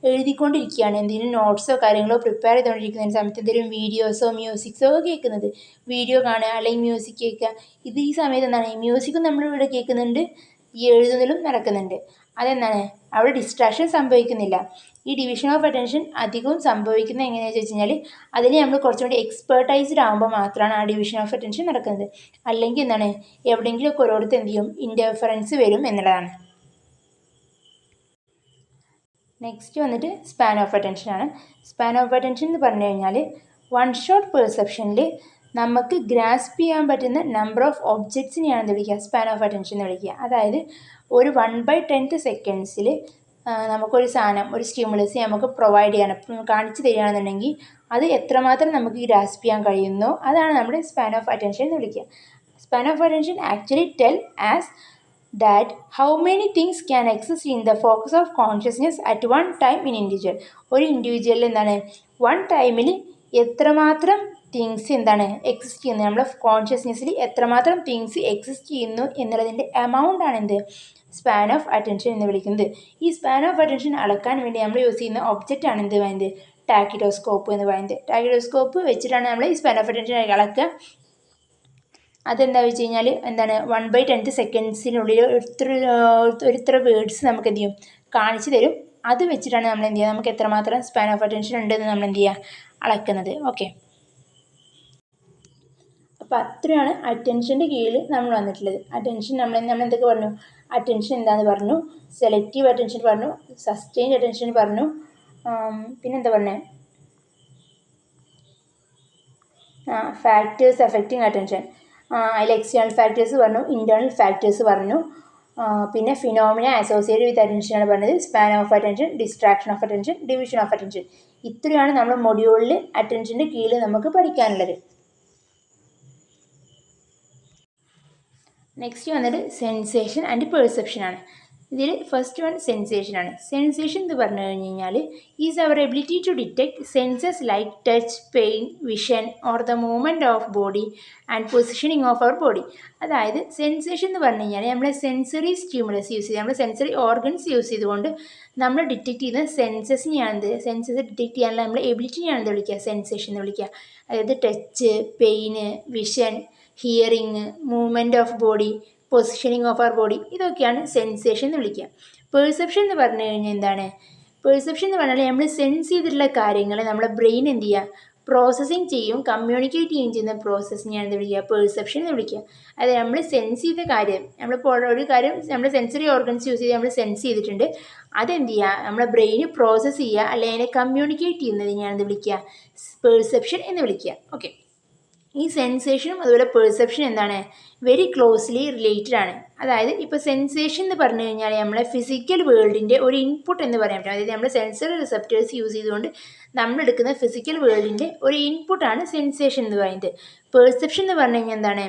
എഴുതിക്കൊണ്ടിരിക്കുകയാണ്, എന്തെങ്കിലും നോട്ട്സോ കാര്യങ്ങളോ പ്രിപ്പയർ ചെയ്തുകൊണ്ടിരിക്കുന്ന സമയത്ത് എന്തെങ്കിലും വീഡിയോസോ മ്യൂസിക്സോ ഒക്കെ കേൾക്കുന്നത്, വീഡിയോ കാണുക അല്ലെങ്കിൽ മ്യൂസിക് കേൾക്കുക. ഇത് ഈ സമയത്ത് എന്താണ് മ്യൂസിക്കും നമ്മളിവിടെ കേൾക്കുന്നുണ്ട്, ഈ എഴുതുന്നതിലും നടക്കുന്നുണ്ട്. അതെന്താണ് അവിടെ ഡിസ്ട്രാക്ഷൻ സംഭവിക്കുന്നില്ല. ഈ ഡിവിഷൻ ഓഫ് അറ്റൻഷൻ അധികവും സംഭവിക്കുന്നത് എങ്ങനെയാണെന്ന് വെച്ച് കഴിഞ്ഞാൽ അതിൽ നമ്മൾ കുറച്ചും കൂടി എക്സ്പേർട്ടൈസ്ഡ് ആകുമ്പോൾ മാത്രമാണ് ആ ഡിവിഷൻ ഓഫ് അറ്റൻഷൻ നടക്കുന്നത്. അല്ലെങ്കിൽ എന്താണ് എവിടെയെങ്കിലുമൊക്കെ ഓരോരുത്തർ എന്ത് ചെയ്യും, ഇൻ്റർഫറൻസ് വരും എന്നുള്ളതാണ്. നെക്സ്റ്റ് വന്നിട്ട് സ്പാൻ ഓഫ് അറ്റൻഷൻ ആണ്. സ്പാൻ ഓഫ് അറ്റൻഷൻ എന്ന് പറഞ്ഞു കഴിഞ്ഞാൽ വൺ ഷോട്ട് പെർസെപ്ഷനിൽ നമുക്ക് ഗ്രാസ്പ് ചെയ്യാൻ പറ്റുന്ന നമ്പർ ഓഫ് ഒബ്ജക്ട്സിനെയാണ് എന്ത് വിളിക്കുക, സ്പാൻ ഓഫ് അറ്റൻഷൻ എന്ന് വിളിക്കുക. അതായത് ഒരു 1/10 സെക്കൻഡ്സിൽ നമുക്കൊരു സാധനം, ഒരു സ്റ്റിമുലസ് നമുക്ക് പ്രൊവൈഡ് ചെയ്യണം, കാണിച്ചു തരികയാണെന്നുണ്ടെങ്കിൽ അത് എത്രമാത്രം നമുക്ക് ഗ്രാസ്പ് ചെയ്യാൻ കഴിയുന്നോ അതാണ് നമ്മുടെ സ്പാൻ ഓഫ് അറ്റൻഷൻ എന്ന് വിളിക്കുക. Span of attention actually tell as that how many things can exist in the focus of consciousness at one time in individual. ഒരു ഇൻഡിവിജ്വലിൽ എന്താണ് വൺ ടൈമിൽ എത്രമാത്രം തിങ്സ് എന്താണ് എക്സിസ്റ്റ് ചെയ്യുന്നത്, നമ്മുടെ കോൺഷ്യസ്നെസ്സിൽ എത്രമാത്രം തിങ്സ് എക്സിസ്റ്റ് ചെയ്യുന്നു എന്നുള്ളതിൻ്റെ എമൗണ്ട് ആണ് എന്ത് സ്പാൻ ഓഫ് അറ്റൻഷൻ എന്ന് വിളിക്കുന്നത്. ഈ സ്പാൻ ഓഫ് അറ്റൻഷൻ അളക്കാൻ വേണ്ടി നമ്മൾ യൂസ് ചെയ്യുന്ന ഒബ്ജക്റ്റ് ആണ് എന്ത് പറയുന്നത്, ടാക്കിഡോസ്കോപ്പ് എന്ന് പറയുന്നത്. ടാക്കിഡോസ്കോപ്പ് വെച്ചിട്ടാണ് നമ്മൾ ഈ സ്പാൻ ഓഫ് അറ്റൻഷൻ അളക്കുക. അതെന്താ വെച്ച് കഴിഞ്ഞാൽ എന്താണ് 1/10 സെക്കൻഡ്സിനുള്ളിൽ ഒരിത്ര വേർഡ്സ് നമുക്ക് എന്ത് ചെയ്യും കാണിച്ചു തരും. അത് വെച്ചിട്ടാണ് നമ്മൾ എന്ത് ചെയ്യുക, നമുക്ക് എത്രമാത്രം സ്പാൻ ഓഫ് അറ്റൻഷൻ ഉണ്ടെന്ന് നമ്മൾ എന്ത് ചെയ്യുക അളക്കുന്നത്. ഓക്കെ, അപ്പോൾ അത്രയാണ് അറ്റൻഷൻ്റെ കീഴിൽ നമ്മൾ വന്നിട്ടുള്ളത്. അറ്റൻഷൻ നമ്മൾ എന്തൊക്കെ പറഞ്ഞു, അറ്റൻഷൻ എന്താണെന്ന് പറഞ്ഞു, സെലക്റ്റീവ് അറ്റൻഷൻ പറഞ്ഞു, സസ്റ്റെയിൻഡ് അറ്റൻഷൻ പറഞ്ഞു, പിന്നെന്താ പറഞ്ഞത്, ഫാക്ടേഴ്സ് അഫക്റ്റിംഗ് അറ്റൻഷൻ, അതിൽ എക്സ്റ്റേണൽ ഫാക്ടേഴ്സ് പറഞ്ഞു, ഇൻറ്റേർണൽ ഫാക്ടേഴ്സ് പറഞ്ഞു, പിന്നെ ഫിനോമിന അസോസിയേറ്റഡ് വിത്ത് അറ്റൻഷനാണ് പറഞ്ഞത്, span of attention, distraction of attention, division of attention. ഇത്രയാണ് നമ്മൾ മൊഡ്യൂളിൽ അറ്റൻഷൻ്റെ കീഴിൽ നമുക്ക് പഠിക്കാനുള്ളത്. നെക്സ്റ്റ് വന്നിട്ട് സെൻസേഷൻ ആൻഡ് പെർസെപ്ഷൻ ആണ്. ഇതിൽ ഫസ്റ്റ് വൺ സെൻസേഷൻ ആണ്. സെൻസേഷൻ എന്ന് പറഞ്ഞു കഴിഞ്ഞ് കഴിഞ്ഞാൽ is our ability to detect senses like touch, pain, vision or the movement of body and positioning of our body. അതായത് സെൻസേഷൻ എന്ന് പറഞ്ഞു കഴിഞ്ഞാൽ നമ്മൾ സെൻസറി സ്റ്റിമുലസ് യൂസ് ചെയ്ത്, നമ്മൾ സെൻസറി ഓർഗൻസ് യൂസ് ചെയ്തുകൊണ്ട് നമ്മൾ ഡിറ്റക്ട് ചെയ്യുന്ന സെൻസസിനെയാണിത്, സെൻസസ് ഡിറ്റക്ട് ചെയ്യാനുള്ള നമ്മുടെ എബിലിറ്റിനെയാണിത് വിളിക്കുക സെൻസേഷൻ എന്ന് വിളിക്കുക. അതായത് touch, pain, vision, hearing, movement of body, positioning of our body, ഇതൊക്കെയാണ് സെൻസേഷൻ എന്ന് വിളിക്കുക. പെർസെപ്ഷൻ എന്ന് പറഞ്ഞു കഴിഞ്ഞാൽ എന്താണ്, പെർസെപ്ഷൻ എന്ന് പറഞ്ഞാൽ നമ്മൾ സെൻസ് ചെയ്തിട്ടുള്ള കാര്യങ്ങൾ നമ്മുടെ ബ്രെയിൻ എന്ത് ചെയ്യുക പ്രോസസ്സിങ് ചെയ്യും, കമ്മ്യൂണിക്കേറ്റ് ചെയ്യും ചെയ്യുന്ന പ്രോസസ്സിനെയാണ് എന്ത് വിളിക്കുക പെർസെപ്ഷൻ എന്ന് വിളിക്കുക. അതായത് നമ്മൾ സെൻസ് ചെയ്ത കാര്യം, നമ്മളിപ്പോൾ ഒരു കാര്യം നമ്മൾ സെൻസറി ഓർഗൻസ് യൂസ് ചെയ്ത് നമ്മൾ സെൻസ് ചെയ്തിട്ടുണ്ട്, അതെന്ത് ചെയ്യുക നമ്മുടെ ബ്രെയിന് പ്രോസസ്സ് ചെയ്യുക അല്ലെങ്കിൽ അതിനെ കമ്മ്യൂണിക്കേറ്റ് ചെയ്യുന്നതിനെയാണ് എന്ത് വിളിക്കുക പെർസെപ്ഷൻ എന്ന് വിളിക്കുക. ഓക്കെ, ഈ സെൻസേഷനും അതുപോലെ പെർസെപ്ഷൻ എന്താണ് വെരി ക്ലോസ്ലി റിലേറ്റഡ് ആണ്. അതായത് ഇപ്പോൾ സെൻസേഷൻ എന്ന് പറഞ്ഞു കഴിഞ്ഞാൽ നമ്മളെ ഫിസിക്കൽ വേൾഡിൻ്റെ ഒരു ഇൻപുട്ട് എന്ന് പറയാൻ പറ്റും. അതായത് നമ്മൾ സെൻസറി റിസെപ്റ്റേഴ്സ് യൂസ് ചെയ്തുകൊണ്ട് നമ്മളെടുക്കുന്ന ഫിസിക്കൽ വേൾഡിൻ്റെ ഒരു ഇൻപുട്ടാണ് സെൻസേഷൻ എന്ന് പറയുന്നത്. പെർസെപ്ഷൻ എന്ന് പറഞ്ഞു കഴിഞ്ഞാൽ എന്താണ്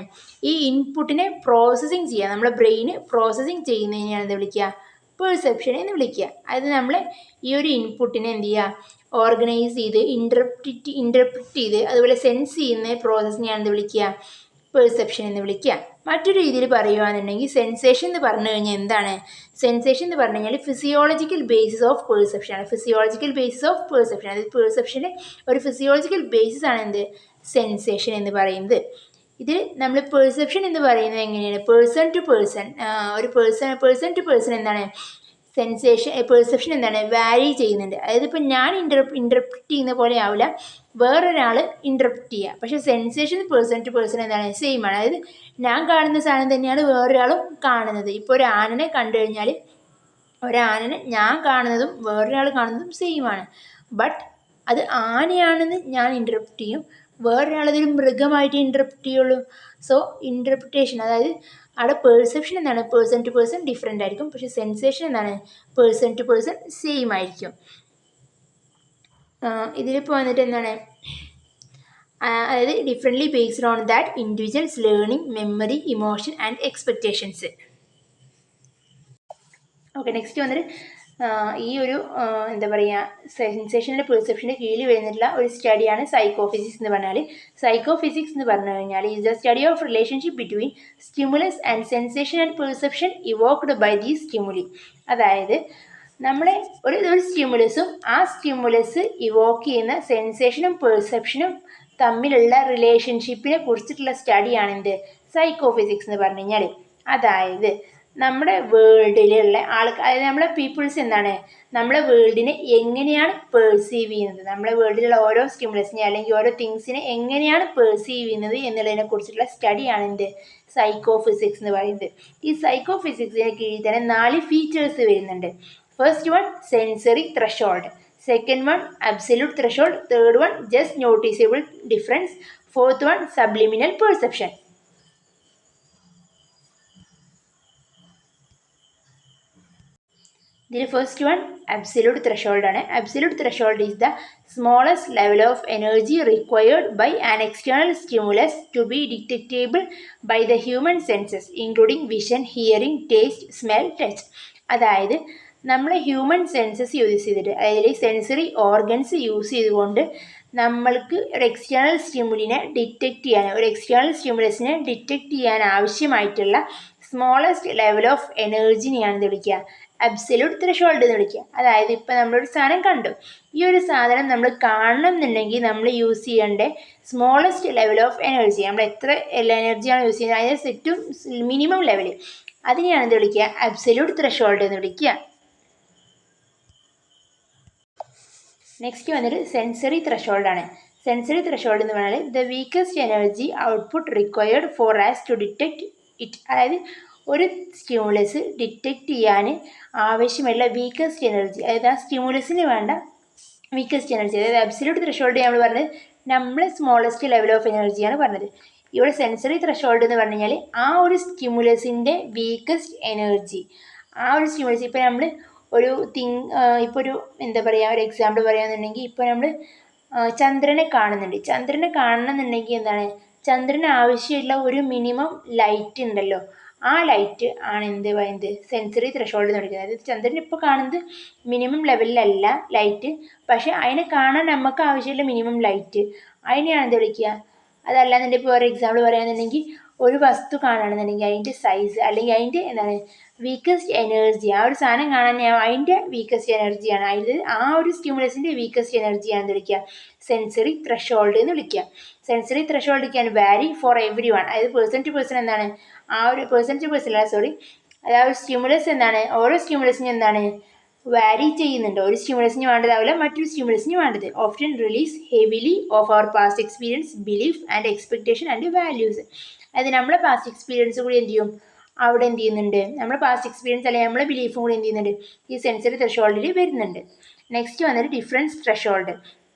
ഈ ഇൻപുട്ടിനെ പ്രോസസ്സിങ് ചെയ്യുക, നമ്മുടെ ബ്രെയിന് പ്രോസസ്സിങ് ചെയ്യുന്നതിനെയാണ് എന്ത് വിളിക്കുക പെർസെപ്ഷൻ എന്ന് വിളിക്കുക. അതായത് നമ്മൾ ഈ ഒരു ഇൻപുട്ടിനെ എന്ത് ചെയ്യുക ഓർഗനൈസ് ചെയ്ത് ഇൻ്റർപ്രിറ്റ് ചെയ്ത് അതുപോലെ സെൻസ് ചെയ്യുന്ന പ്രോസസ്സിനെയാണ് എന്ത് വിളിക്കുക പെർസെപ്ഷൻ എന്ന് വിളിക്കുക. മറ്റൊരു രീതിയിൽ പറയുകയാണെന്നുണ്ടെങ്കിൽ സെൻസേഷൻ എന്ന് പറഞ്ഞു കഴിഞ്ഞാൽ എന്താണ്, സെൻസേഷൻ എന്ന് പറഞ്ഞു കഴിഞ്ഞാൽ ഫിസിയോളജിക്കൽ ബേസിസ് ഓഫ് പെർസെപ്ഷൻ ആണ്. ഫിസിയോളജിക്കൽ ബേസിസ് ഓഫ് പെർസെപ്ഷൻ, അതായത് പെർസെപ്ഷൻ്റെ ഒരു ഫിസിയോളജിക്കൽ ബേസിസ് ആണ് എന്ത് സെൻസേഷൻ എന്ന് പറയുന്നത്. ഇതിൽ നമ്മൾ പെർസെപ്ഷൻ എന്ന് പറയുന്നത് എങ്ങനെയാണ്, പേഴ്സൺ ടു പേഴ്സൺ, ഒരു പേഴ്സൺ ടു പേഴ്സൺ എന്താണ് സെൻസേഷൻ പെർസെപ്ഷൻ എന്താണ് വാരി ചെയ്യുന്നുണ്ട്. അതായത് ഇപ്പോൾ ഞാൻ ഇൻ്റർപ്രിറ്റ് ചെയ്യുന്ന പോലെ ആവില്ല വേറൊരാൾ ഇൻ്റർപ്രിറ്റ് ചെയ്യുക. പക്ഷേ സെൻസേഷൻ പേഴ്സൺ ടു പേഴ്സൺ എന്താണ് സെയിം ആണ്. അതായത് ഞാൻ കാണുന്ന സാധനം തന്നെയാണ് വേറൊരാളും കാണുന്നത്. ഇപ്പോൾ ഒരു ആനനെ കണ്ടു കഴിഞ്ഞാൽ ഒരാനനെ ഞാൻ കാണുന്നതും വേറൊരാൾ കാണുന്നതും സെയിം ആണ്. ബട്ട് അത് ആനയാണെന്ന് ഞാൻ ഇൻ്റർപ്രിറ്റ് ചെയ്യും, വേറൊരാളതൊരു മൃഗമായിട്ട് ഇൻ്റർപ്രിറ്റ് ചെയ്യുള്ളൂ. സോ ഇൻ്റർപ്രിറ്റേഷൻ അതായത് അവിടെ പെർസെപ്ഷൻ എന്താണ് പേഴ്സൺ ടു പേഴ്സൺ ഡിഫറെൻ്റ് ആയിരിക്കും, പക്ഷേ സെൻസേഷൻ എന്താണ് പേഴ്സൺ ടു പേഴ്സൺ സെയിം ആയിരിക്കും. ഇതിലിപ്പോൾ വന്നിട്ട് എന്താണ്, അതായത് differently based on that individuals learning, memory, emotion and expectations. Okay, next വന്നിട്ട് ഈ ഒരു എന്താ പറയുക, സെൻസേഷൻ്റെ പെർസെപ്ഷൻ്റെ കീഴിൽ വരുന്നിട്ടുള്ള ഒരു സ്റ്റഡിയാണ് സൈക്കോഫിസിക്സ് എന്ന് പറഞ്ഞാൽ. സൈക്കോഫിസിക്സ് എന്ന് പറഞ്ഞു കഴിഞ്ഞാൽ is the study of relationship between stimulus and sensation and perception evoked by these stimuli. അതായത് നമ്മളെ ഒരു സ്റ്റിമുലസും ആ സ്റ്റിമുലസ് ഇവോക്ക് ചെയ്യുന്ന സെൻസേഷനും പെർസെപ്ഷനും തമ്മിലുള്ള റിലേഷൻഷിപ്പിനെ കുറിച്ചിട്ടുള്ള സ്റ്റഡിയാണ് എന്ത്, സൈക്കോഫിസിക്സ് എന്ന് പറഞ്ഞു കഴിഞ്ഞാൽ. അതായത് നമ്മുടെ വേൾഡിലുള്ള അതായത് നമ്മളെ പീപ്പിൾസ് എന്താണ്, നമ്മളെ വേൾഡിനെ എങ്ങനെയാണ് പെർസീവ് ചെയ്യുന്നത്, നമ്മളെ വേൾഡിലുള്ള ഓരോ സ്റ്റിമുലസിനെ അല്ലെങ്കിൽ ഓരോ തിങ്സിനെ എങ്ങനെയാണ് പെർസീവ് ചെയ്യുന്നത് എന്നുള്ളതിനെ കുറിച്ചിട്ടുള്ള സ്റ്റഡിയാണ് എന്ത്, സൈക്കോഫിസിക്സ് എന്ന് പറയുന്നത്. ഈ സൈക്കോഫിസിക്സിന് കീഴിൽ തന്നെ 4 ഫീച്ചേഴ്സ് വരുന്നുണ്ട്. First one sensory threshold, second one absolute threshold, third one just noticeable difference, fourth one subliminal perception. ഇതിൽ ഫസ്റ്റ് വൺ അബ്സല്യൂട്ട് ത്രഷോൾഡ് ആണ്. Absolute threshold is the smallest level of energy required by an external stimulus to be detectable by the human senses including vision, hearing, taste, smell, touch. അതായത് നമ്മളെ human census use ചെയ്തിട്ട്, അതിൽ sensory organs use ചെയ്തുകൊണ്ട് നമ്മൾക്ക് ഒരു external സ്റ്റിമുലിനെ detect ചെയ്യാൻ, ഒരു external സ്റ്റിമുലസിനെ detect ചെയ്യാൻ ആവശ്യമായിട്ടുള്ള സ്മോളസ്റ്റ് ലെവൽ ഓഫ് എനർജിനെയാണ് ഇത് വിളിക്കുക, അബ്സല്യൂട്ട് ത്രഷോൾഡ് എന്ന് വിളിക്കുക. അതായത് ഇപ്പം നമ്മളൊരു സാധനം കണ്ടു, ഈ ഒരു സാധനം നമ്മൾ കാണണം എന്നുണ്ടെങ്കിൽ നമ്മൾ യൂസ് ചെയ്യേണ്ട സ്മോളസ്റ്റ് ലെവൽ ഓഫ് എനർജി, നമ്മൾ എത്ര എനർജിയാണ് യൂസ് ചെയ്യുന്നത് അതിന് ഏറ്റവും മിനിമം ലെവൽ, അതിനെയാണ് ഇത് വിളിക്കുക അബ്സല്യൂട്ട് ത്രഷോൾഡ് എന്ന് വിളിക്കുക. നെക്സ്റ്റ് വന്നിട്ട് സെൻസറി ത്രഷോൾഡ് ആണ്. സെൻസറി ത്രഷോൾഡ് എന്ന് പറഞ്ഞാൽ the weakest energy output required for as to detect it. അതായത് ഒരു സ്റ്റിമുലസ് ഡിറ്റക്റ്റ് ചെയ്യാൻ ആവശ്യമുള്ള വീക്കസ്റ്റ് എനർജി, അതായത് ആ സ്റ്റിമുലസിന് വേണ്ട വീക്കസ്റ്റ് എനർജി, അതായത് അബ്സല്യൂട്ട് ത്രഷോൾഡ് നമ്മൾ പറഞ്ഞത് നമ്മൾ സ്മോളസ്റ്റ് ലെവൽ ഓഫ് എനർജിയാണ് പറഞ്ഞത്. ഇവിടെ സെൻസറി ത്രഷോൾഡ് എന്ന് പറഞ്ഞു കഴിഞ്ഞാൽ ആ ഒരു സ്റ്റിമുലസിൻ്റെ വീക്കസ്റ്റ് എനർജി, ആ ഒരു സ്റ്റിമുലസ്. ഇപ്പോൾ നമ്മൾ ഒരു ഇപ്പോൾ ഒരു എന്താ പറയുക, ഒരു എക്സാമ്പിൾ പറയുകയാണെന്നുണ്ടെങ്കിൽ ഇപ്പോൾ നമ്മൾ ചന്ദ്രനെ കാണുന്നുണ്ട്. ചന്ദ്രനെ കാണണമെന്നുണ്ടെങ്കിൽ എന്താണ്, ചന്ദ്രന് ആവശ്യമുള്ള ഒരു മിനിമം ലൈറ്റ് ഉണ്ടല്ലോ, ആ ലൈറ്റ് ആണ് എന്ത് പറയുന്നത് സെൻസറി ത്രഷോൾഡ് എന്ന് വിളിക്കുന്നത്. അതായത് ചന്ദ്രൻ ഇപ്പോൾ കാണുന്നത് മിനിമം ലെവലിലല്ല ലൈറ്റ്, പക്ഷേ അതിനെ കാണാൻ നമുക്ക് ആവശ്യമുള്ള മിനിമം ലൈറ്റ്, അതിനെയാണ് എന്ത് വിളിക്കുക. അതല്ലാന്നുണ്ടെങ്കിൽ ഇപ്പോൾ ഒരു എക്സാമ്പിൾ പറയുകയാണെന്നുണ്ടെങ്കിൽ ഒരു വസ്തു കാണുകയാണെന്നുണ്ടെങ്കിൽ അതിൻ്റെ സൈസ് അല്ലെങ്കിൽ അതിൻ്റെ എന്താണ് വീക്കസ്റ്റ് എനർജി, ആ ഒരു സാധനം കാണാൻ അതിൻ്റെ വീക്കസ്റ്റ് എനർജിയാണ്, അതിൽ ആ ഒരു സ്റ്റിമുലസിൻ്റെ വീക്കസ്റ്റ് എനർജിയാണ് എന്ത് വിളിക്കുക സെൻസറി ത്രഷോൾഡ് എന്ന് വിളിക്കുക. സെൻസറി ത്രഷോൾഡ് ക്യാൻ വാരി ഫോർ എവരി വൺ. അതായത് പേഴ്സൺ ടു പേഴ്സൺ എന്താണ്, ആ ഒരു പേഴ്സൺ ടു പേഴ്സൺ അല്ല സോറി, അതായത് സ്റ്റിമുലസ് എന്താണ് ഓരോ സ്റ്റിമുലസിനും എന്താണ് വാരി ചെയ്യുന്നുണ്ട്. ഒരു സ്റ്റിമുലസിന് വേണ്ടതാവില്ല മറ്റൊരു സ്റ്റിമുലസിന് വേണ്ടത്. Often relies heavily of our past experience, belief and expectation and values. അതായത് നമ്മളെ പാസ്റ്റ് എക്സ്പീരിയൻസ് കൂടി എന്ത് ചെയ്യും, അവിടെ എന്ത് ചെയ്യുന്നുണ്ട്, നമ്മുടെ പാസ്റ്റ് എക്സ്പീരിയൻസ് അല്ലെങ്കിൽ നമ്മളെ ബിലീഫും കൂടി എന്ത് ചെയ്യുന്നുണ്ട് ഈ സെൻസറി ത്രഷോൾഡിൽ വരുന്നുണ്ട്. നെക്സ്റ്റ് വന്നിട്ട് ഡിഫറൻസ് ത്രഷോൾഡ്.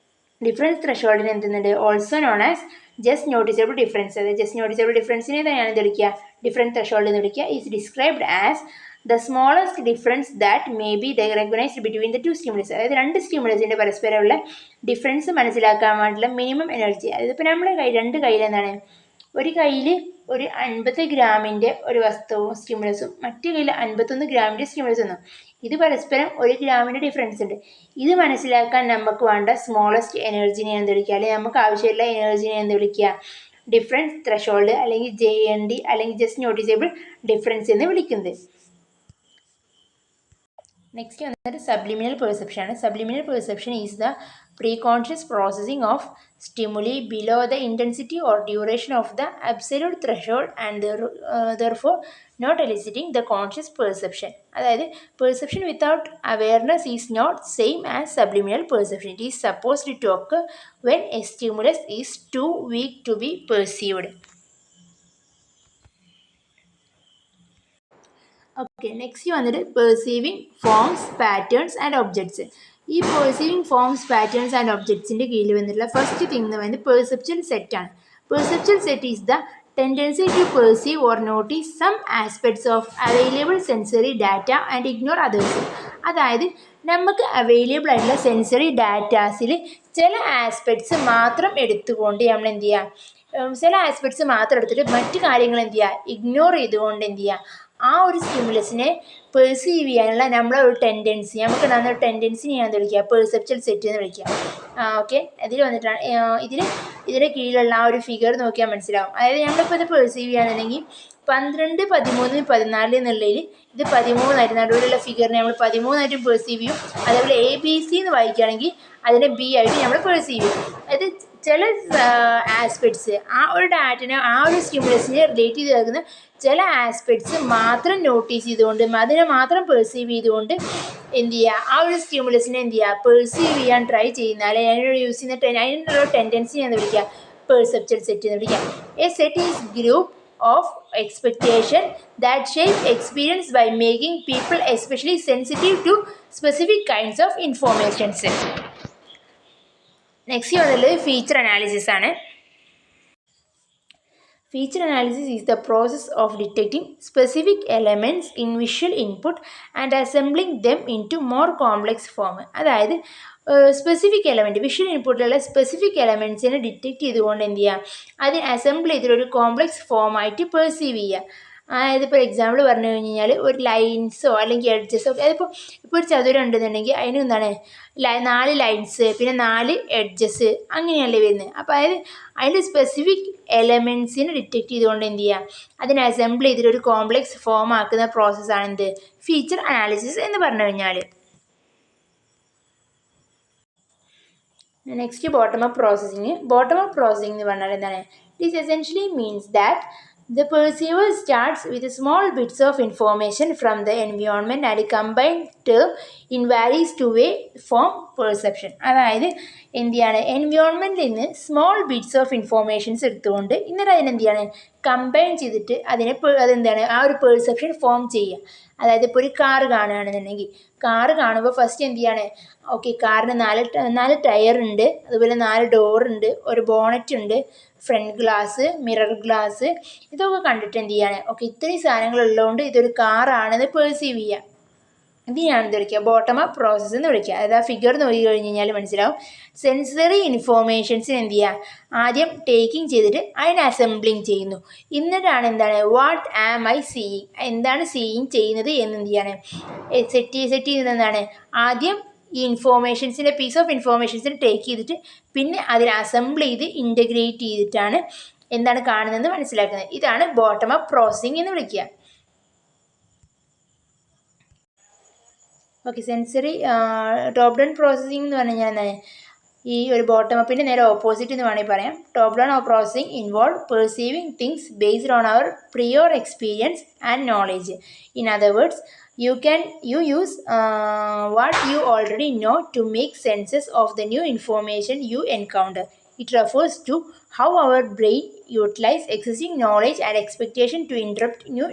ഡിഫറൻസ് ത്രഷോൾഡിന് എന്തുന്നുണ്ട്, also known as just noticeable difference. അതായത് ജസ്റ്റ് നോട്ടീസബിൾ ഡിഫറൻസിനെ തന്നെയാണ് എന്ത് വിളിക്കുക ഡിഫറൻസ് ത്രഷോൾഡ് എന്ന് വിളിക്കുക. Is described as the smallest difference that may be recognised between the two stimulus. അതായത് രണ്ട് സ്റ്റിമുലസിൻ്റെ പരസ്പരമുള്ള ഡിഫറൻസ് മനസ്സിലാക്കാൻ വേണ്ടിയുള്ള മിനിമം എനർജി. അതായത് ഇപ്പോൾ നമ്മുടെ രണ്ട് കയ്യിൽ എന്താണ്, ഒരു കയ്യിൽ ഒരു 50 ഗ്രാമിൻ്റെ ഒരു വസ്തുവും സ്റ്റിമുലസും മറ്റു കയ്യിൽ 51 ഗ്രാമിൻ്റെ സ്റ്റിമുലസ് ഒന്നും, ഇത് പരസ്പരം 1 ഗ്രാമിൻ്റെ ഡിഫറൻസ് ഉണ്ട്. ഇത് മനസ്സിലാക്കാൻ നമുക്ക് വേണ്ട സ്മോളസ്റ്റ് എനർജിനെ എന്ത് വിളിക്കുക, അല്ലെങ്കിൽ നമുക്ക് ആവശ്യമുള്ള എനർജിനെ എന്ത് വിളിക്കുക ഡിഫറൻസ് ത്രഷോൾഡ് അല്ലെങ്കിൽ JND അല്ലെങ്കിൽ ജസ്റ്റ് നോട്ടീസബിൾ ഡിഫറൻസ് എന്ന് വിളിക്കുന്നത്. നെക്സ്റ്റ് വന്നിട്ട് സബ്ലിമിനൽ പെർസെപ്ഷൻ ആണ്. Subliminal perception is the preconscious processing of stimuli below the intensity or duration of the absolute threshold and therefore not eliciting the conscious perception. അതായത് perception without awareness is not same as subliminal perception. It is supposed to occur when a stimulus is too weak to be perceived. Okay, next വന്നിട്ട് perceiving forms, patterns and objects. ഈ perceiving forms, patterns and ഒബ്ജക്ട്സിൻ്റെ കീഴിൽ വന്നിട്ടുള്ള first thing എന്ന് പറയുന്നത് perceptual സെറ്റാണ്. Perceptual set is the tendency to perceive or notice some aspects of available sensory data and ignore others. അതായത് നമുക്ക് അവൈലബിൾ ആയിട്ടുള്ള സെൻസറി ഡാറ്റാസിൽ ചില ആസ്പെക്ട്സ് മാത്രം എടുത്തുകൊണ്ട് നമ്മൾ എന്ത് ചെയ്യുക, ചില ആസ്പെക്ട്സ് മാത്രം എടുത്തിട്ട് മറ്റു കാര്യങ്ങൾ എന്ത് ചെയ്യുക, ഇഗ്നോർ ചെയ്തുകൊണ്ട് എന്ത് ചെയ്യുക, ആ ഒരു സ്റ്റിമുലസിനെ പെർസീവ് ചെയ്യാനുള്ള നമ്മളെ ഒരു ടെൻഡൻസി, നമുക്ക് ഉണ്ടാകുന്ന ഒരു ടെൻഡൻസിനെ ഞാൻ വിളിക്കുക പെർസെപ്ച്വൽ സെറ്റ് എന്ന് വിളിക്കുക. ഓക്കെ, ഇതിൽ വന്നിട്ടാണ് ഇതിൻ്റെ കീഴിലുള്ള ആ ഒരു ഫിഗർ നോക്കിയാൽ മനസ്സിലാവും. അതായത് നമ്മളിപ്പോൾ ഇത് പെർസീവ് ചെയ്യുകയാണെന്നുണ്ടെങ്കിൽ 12, 13, 14 എന്നുള്ളതിൽ ഇത് 13 നടുവിലുള്ള ഫിഗറിനെ നമ്മൾ 13 പെർസീവ് ചെയ്യും. അതേപോലെ ABC എന്ന് വായിക്കുകയാണെങ്കിൽ അതിനെ B ആയിട്ട് നമ്മൾ പെർസീവ് ചെയ്യും. അതായത് ചില ആസ്പെക്ട്സ് ആ ഒരു ഡാറ്റിനെ ആ ഒരു സ്റ്റിമുലസിനെ റിലേറ്റ് ചെയ്ത് കിടക്കുന്ന ചില ആസ്പെക്ട്സ് മാത്രം നോട്ടീസ് ചെയ്തുകൊണ്ട് അതിനെ മാത്രം പെർസീവ് ചെയ്തുകൊണ്ട് എന്ത് ചെയ്യുക, ആ ഒരു സ്റ്റിമുലസിനെ എന്ത് ചെയ്യുക, പെർസീവ് ചെയ്യാൻ ട്രൈ ചെയ്യുന്ന അല്ലെങ്കിൽ അതിനോട് യൂസ് ചെയ്യുന്ന അതിനുള്ള ടെൻഡൻസി എന്ന് വിളിക്കുക പെർസെപ്ച്വൽ സെറ്റ് എന്ന് വിളിക്കുക. A set is group of expectation that shape experience by making people especially sensitive to specific kinds of information. Next വന്നുള്ളത് feature analysis ആണ്. Feature analysis is the process of detecting specific elements in visual input and assembling them into more complex form. അതായത് specific element visual ഇൻപുട്ടിലുള്ള specific എലമെൻറ്റ്സിനെ detect ചെയ്തുകൊണ്ട് എന്ത് ചെയ്യുക, അതിനെ assemble ചെയ്തിട്ടൊരു complex ഫോമായിട്ട് പെർസീവ് ചെയ്യുക. അതായത് ഇപ്പോൾ എക്സാമ്പിൾ പറഞ്ഞു കഴിഞ്ഞാൽ ഒരു ലൈൻസോ അല്ലെങ്കിൽ എഡ്ജസോ, അതിപ്പോൾ ഒരു ചതുരം ഉണ്ടെന്നുണ്ടെങ്കിൽ അതിന് എന്താണ് 4 ലൈൻസ് പിന്നെ 4 എഡ്ജസ് അങ്ങനെയല്ലേ വരുന്നത്. അപ്പോൾ അതായത് അതിൻ്റെ സ്പെസിഫിക് എലമെൻറ്റ്സിനെ ഡിറ്റക്റ്റ് ചെയ്തുകൊണ്ട് എന്ത് ചെയ്യുക, അതിനെ അസംബിൾ ചെയ്തിട്ട് ഒരു കോംപ്ലക്സ് ഫോം ആക്കുന്ന പ്രോസസ്സാണ് എന്ത് ഫീച്ചർ അനാലിസിസ് എന്ന് പറഞ്ഞു കഴിഞ്ഞാൽ. Next bottom up processing. Bottom up processing എന്ന് പറഞ്ഞാൽ എന്താണ്, this essentially means that the perceiver starts with small bits of information from the environment and combined term in varies to way form perception. അതായത് എന്ത് ചെയ്യാണ്, എൻവയോൺമെൻറ്റിൽ നിന്ന് small bits of informations എടുത്തുകൊണ്ട് എന്നിട്ട് അതിനെന്ത് ചെയ്യാണ്, കമ്പൈൻ ചെയ്തിട്ട് അതെന്താണ് ആ ഒരു പെർസെപ്ഷൻ ഫോം ചെയ്യുക. അതായത് ഇപ്പോൾ ഒരു കാറ് കാണുകയാണെന്നുണ്ടെങ്കിൽ കാറ് കാണുമ്പോൾ ഫസ്റ്റ് എന്ത് ചെയ്യാണ്, ഓക്കെ കാറിന് 4 ടയർ ഉണ്ട്, അതുപോലെ 4 ഡോറുണ്ട്, ഒരു ബോണറ്റ് ഉണ്ട്, ഫ്രണ്ട് ഗ്ലാസ്, മിറർ ഗ്ലാസ്, ഇതൊക്കെ കണ്ടിട്ട് എന്ത് ചെയ്യാണ്, ഓക്കെ ഇത്രയും സാധനങ്ങൾ ഉള്ളതുകൊണ്ട് ഇതൊരു കാറാണെന്ന് പെർസീവ് ചെയ്യുക. ഇതിനാണ് എന്ത് വിളിക്കുക, ബോട്ടം അപ്പ് പ്രോസസ്സ് എന്ന് വിളിക്കുക. അതായത് ആ ഫിഗർ നോക്കി കഴിഞ്ഞ് കഴിഞ്ഞാൽ മനസ്സിലാവും. സെൻസറി ഇൻഫോർമേഷൻസിന് എന്ത് ചെയ്യുക, ആദ്യം ടേക്കിംഗ് ചെയ്തിട്ട് അതിനെ അസംബ്ലിങ് ചെയ്യുന്നു. എന്നിട്ടാണ് എന്താണ് വാട്ട് ആം ഐ സീയിങ്, എന്താണ് സീയിങ് ചെയ്യുന്നത് എന്ന് എന്ത് ചെയ്യാണ് സെറ്റ് ചെയ്യുന്നത്. എന്താണ് ആദ്യം ഈ ഇൻഫോർമേഷൻസിൻ്റെ പീസ് ഓഫ് ഇൻഫോർമേഷൻസിനെ ടേക്ക് ചെയ്തിട്ട് പിന്നെ അതിനെ അസംബിൾ ചെയ്ത് ഇൻ്റഗ്രേറ്റ് ചെയ്തിട്ടാണ് എന്താണ് കാണുന്നതെന്ന് മനസ്സിലാക്കുന്നത്. ഇതാണ് ബോട്ടം അപ്പ് പ്രോസസ്സിങ് എന്ന് വിളിക്കുക. Okay, sensory top down processing എന്ന് പറഞ്ഞു കഴിഞ്ഞാൽ എന്താണ്, ഈ ഒരു ബോട്ടം അപ്പിൻ്റെ നേരെ ഓപ്പോസിറ്റ് എന്ന് വേണമെങ്കിൽ പറയാം. Top down processing involve perceiving things based on our prior experience and knowledge. In other words, you use what you already know to make senses of the new information you encounter. It refers to how our brain utilize existing knowledge and expectation to interrupt new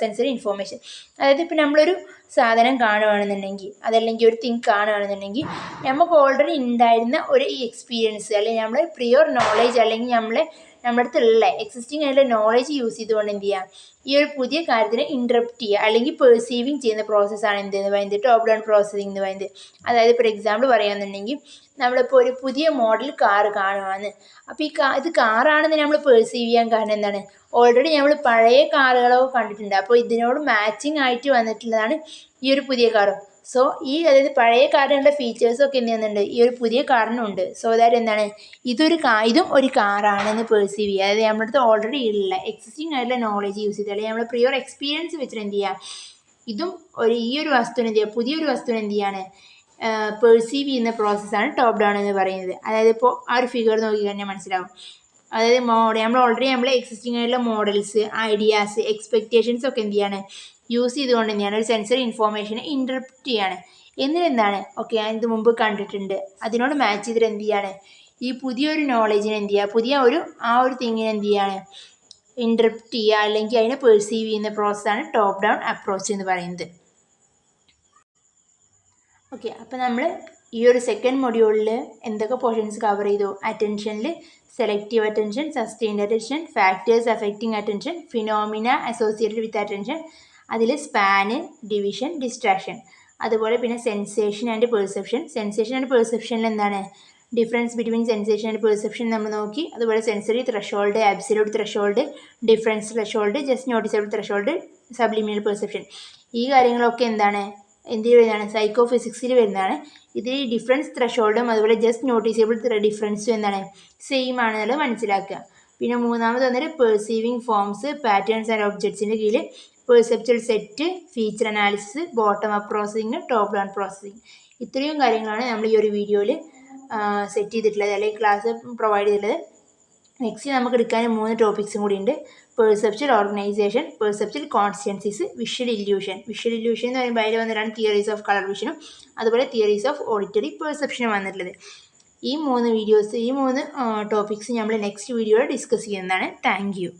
sensory information. അതായത് ഇപ്പോൾ നമ്മളൊരു സാധനം കാണുകയാണെന്നുണ്ടെങ്കിൽ അതല്ലെങ്കിൽ ഒരു thing കാണുകയാണെന്നുണ്ടെങ്കിൽ നമുക്ക് already ഉണ്ടായിരുന്ന ഒരു experience അല്ലെങ്കിൽ നമ്മളെ പ്രിയോർ നോളേജ് അല്ലെങ്കിൽ നമ്മുടെ അടുത്തുള്ള എക്സിസ്റ്റിംഗ് ആയിട്ടുള്ള നോളേജ് യൂസ് ചെയ്തുകൊണ്ട് എന്ത് ചെയ്യുക, ഈ ഒരു പുതിയ കാര്യത്തിനെ ഇൻറ്ററപ്റ്റ് ചെയ്യുക അല്ലെങ്കിൽ പെർസീവിങ് ചെയ്യുന്ന പ്രോസസ്സാണ് എന്തെന്ന് പറയുന്നത് ടോപ്പ് ഡൗൺ പ്രോസസ്സിംഗ് എന്ന് പറയുന്നത്. അതായത് ഇപ്പോൾ എക്സാമ്പിൾ പറയുകയാണെന്നുണ്ടെങ്കിൽ നമ്മളിപ്പോൾ ഒരു പുതിയ മോഡൽ കാറ് കാണുകയാണ്. അപ്പോൾ ഇത് കാറാണെന്ന് നമ്മൾ പെർസീവ് ചെയ്യാൻ കാരണം എന്താണ്, ഓൾറെഡി നമ്മൾ പഴയ കാറുകളൊക്കെ കണ്ടിട്ടുണ്ട്. അപ്പോൾ ഇതിനോട് മാച്ചിങ് ആയിട്ട് വന്നിട്ടുള്ളതാണ് ഈ ഒരു പുതിയ കാറും. സോ അതായത് പഴയ കാറിനുള്ള ഫീച്ചേഴ്സൊക്കെ എന്ത് ചെയ്യുന്നുണ്ട് ഈ ഒരു പുതിയ കാറിനുണ്ട്. സോ ദാറ്റ് എന്താണ് ഇതും ഒരു കാറാണെന്ന് പെർസീവ് ചെയ്യുക. അതായത് നമ്മുടെ അടുത്ത് ഓൾറെഡി ഉള്ള എക്സിസ്റ്റിംഗ് ആയിട്ടുള്ള നോളേജ് യൂസ് ചെയ്ത് അല്ലെങ്കിൽ നമ്മൾ പ്രിയോർ എക്സ്പീരിയൻസ് വെച്ചിട്ട് എന്ത് ചെയ്യുക, ഈ ഒരു വസ്തുവിനെ എന്ത് ചെയ്യുക, പുതിയൊരു വസ്തുവിനെ എന്ത് ചെയ്യാണ് പെർസീവ് ചെയ്യുന്ന പ്രോസസ്സാണ് ടോപ്പ് ഡൗൺ എന്ന് പറയുന്നത്. അതായത് ഇപ്പോൾ ആ ഒരു ഫിഗർ നോക്കി കഴിഞ്ഞാൽ മനസ്സിലാവും. അതായത് നമ്മൾ എക്സിസ്റ്റിംഗ് ആയിട്ടുള്ള മോഡൽസ്, ഐഡിയാസ്, എക്സ്പെക്റ്റേഷൻസ് ഒക്കെ എന്ത് ചെയ്യാണ് യൂസ് ചെയ്തുകൊണ്ട് തന്നെയാണ് ഒരു സെൻസറി ഇൻഫോർമേഷനെ ഇൻറ്റർപ്റ്റ് ചെയ്യാണ്. എന്നിട്ടെന്താണ് ഓക്കെ ഇത് മുമ്പ് കണ്ടിട്ടുണ്ട് അതിനോട് മാച്ച് ചെയ്തിട്ട് എന്ത് ചെയ്യാണ് ഈ പുതിയൊരു നോളേജിനെ എന്ത് ചെയ്യുക, ആ ഒരു തിങ്ങിനെ എന്ത് ചെയ്യാണ് ഇൻറ്റർപ്റ്റ് ചെയ്യുക അല്ലെങ്കിൽ അതിനെ പെർസീവ് ചെയ്യുന്ന പ്രോസസ്സാണ് ടോപ്പ് ഡൗൺ അപ്രോച്ച് എന്ന് പറയുന്നത്. ഓക്കെ, അപ്പോൾ നമ്മൾ ഈ ഒരു സെക്കൻഡ് മൊഡ്യൂളിൽ എന്തൊക്കെ പോർഷൻസ് കവർ ചെയ്തു? അറ്റൻഷനിൽ selective attention, sustained attention, factors affecting attention, phenomena associated with attention, അതിൽ സ്പാന്, ഡിവിഷൻ, ഡിസ്ട്രാക്ഷൻ. അതുപോലെ പിന്നെ സെൻസേഷൻ ആൻഡ് പെർസെപ്ഷനിൽ എന്താണ് difference between sensation and perception നമ്മൾ നോക്കി. അതുപോലെ sensory threshold, absolute threshold, difference threshold, just noticeable threshold, subliminal perception. ഈ കാര്യങ്ങളൊക്കെ എന്താണ് എന്തിൽ വരുന്നതാണ്? സൈക്കോ ഫിസിക്സിൽ വരുന്നതാണ്. ഇതിൽ ഡിഫറൻസ് ത്രഷോൾഡും അതുപോലെ ജസ്റ്റ് നോട്ടീസബിൾ ഡിഫറൻസും എന്താണ് സെയിം ആണെന്നുള്ളത് മനസ്സിലാക്കുക. പിന്നെ മൂന്നാമത് വന്നിട്ട് പെർസീവിങ് ഫോംസ്, പാറ്റേൺസ് ആൻഡ് ഒബ്ജക്ട്സിൻ്റെ കീഴിൽ perceptual set, feature analysis, bottom up processing, top down processing. ഇത്രയും കാര്യങ്ങളാണ് നമ്മൾ ഈ ഒരു വീഡിയോയിൽ സെറ്റ് ചെയ്തിട്ടുള്ളത്, അല്ലെങ്കിൽ ക്ലാസ് പ്രൊവൈഡ് ചെയ്തിട്ടുള്ളത്. നെക്സ്റ്റ് നമുക്ക് എടുക്കാൻ 3 ടോപ്പിക്സും കൂടി ഉണ്ട്. Perceptual organisation, perceptual constancies, visual illusion. Visual illusion എന്ന് പറയുമ്പോൾ അതിൽ വന്നിട്ടാണ് തിയറീസ് ഓഫ് കളർ വിഷനും അതുപോലെ തിയറീസ് ഓഫ് ഓഡിറ്ററി പെർസെപ്ഷനും വന്നിട്ടുള്ളത്. ഈ 3 ടോപ്പിക്സ് നമ്മൾ നെക്സ്റ്റ് വീഡിയോയിൽ ഡിസ്കസ് ചെയ്യുന്നതാണ്. Thank you.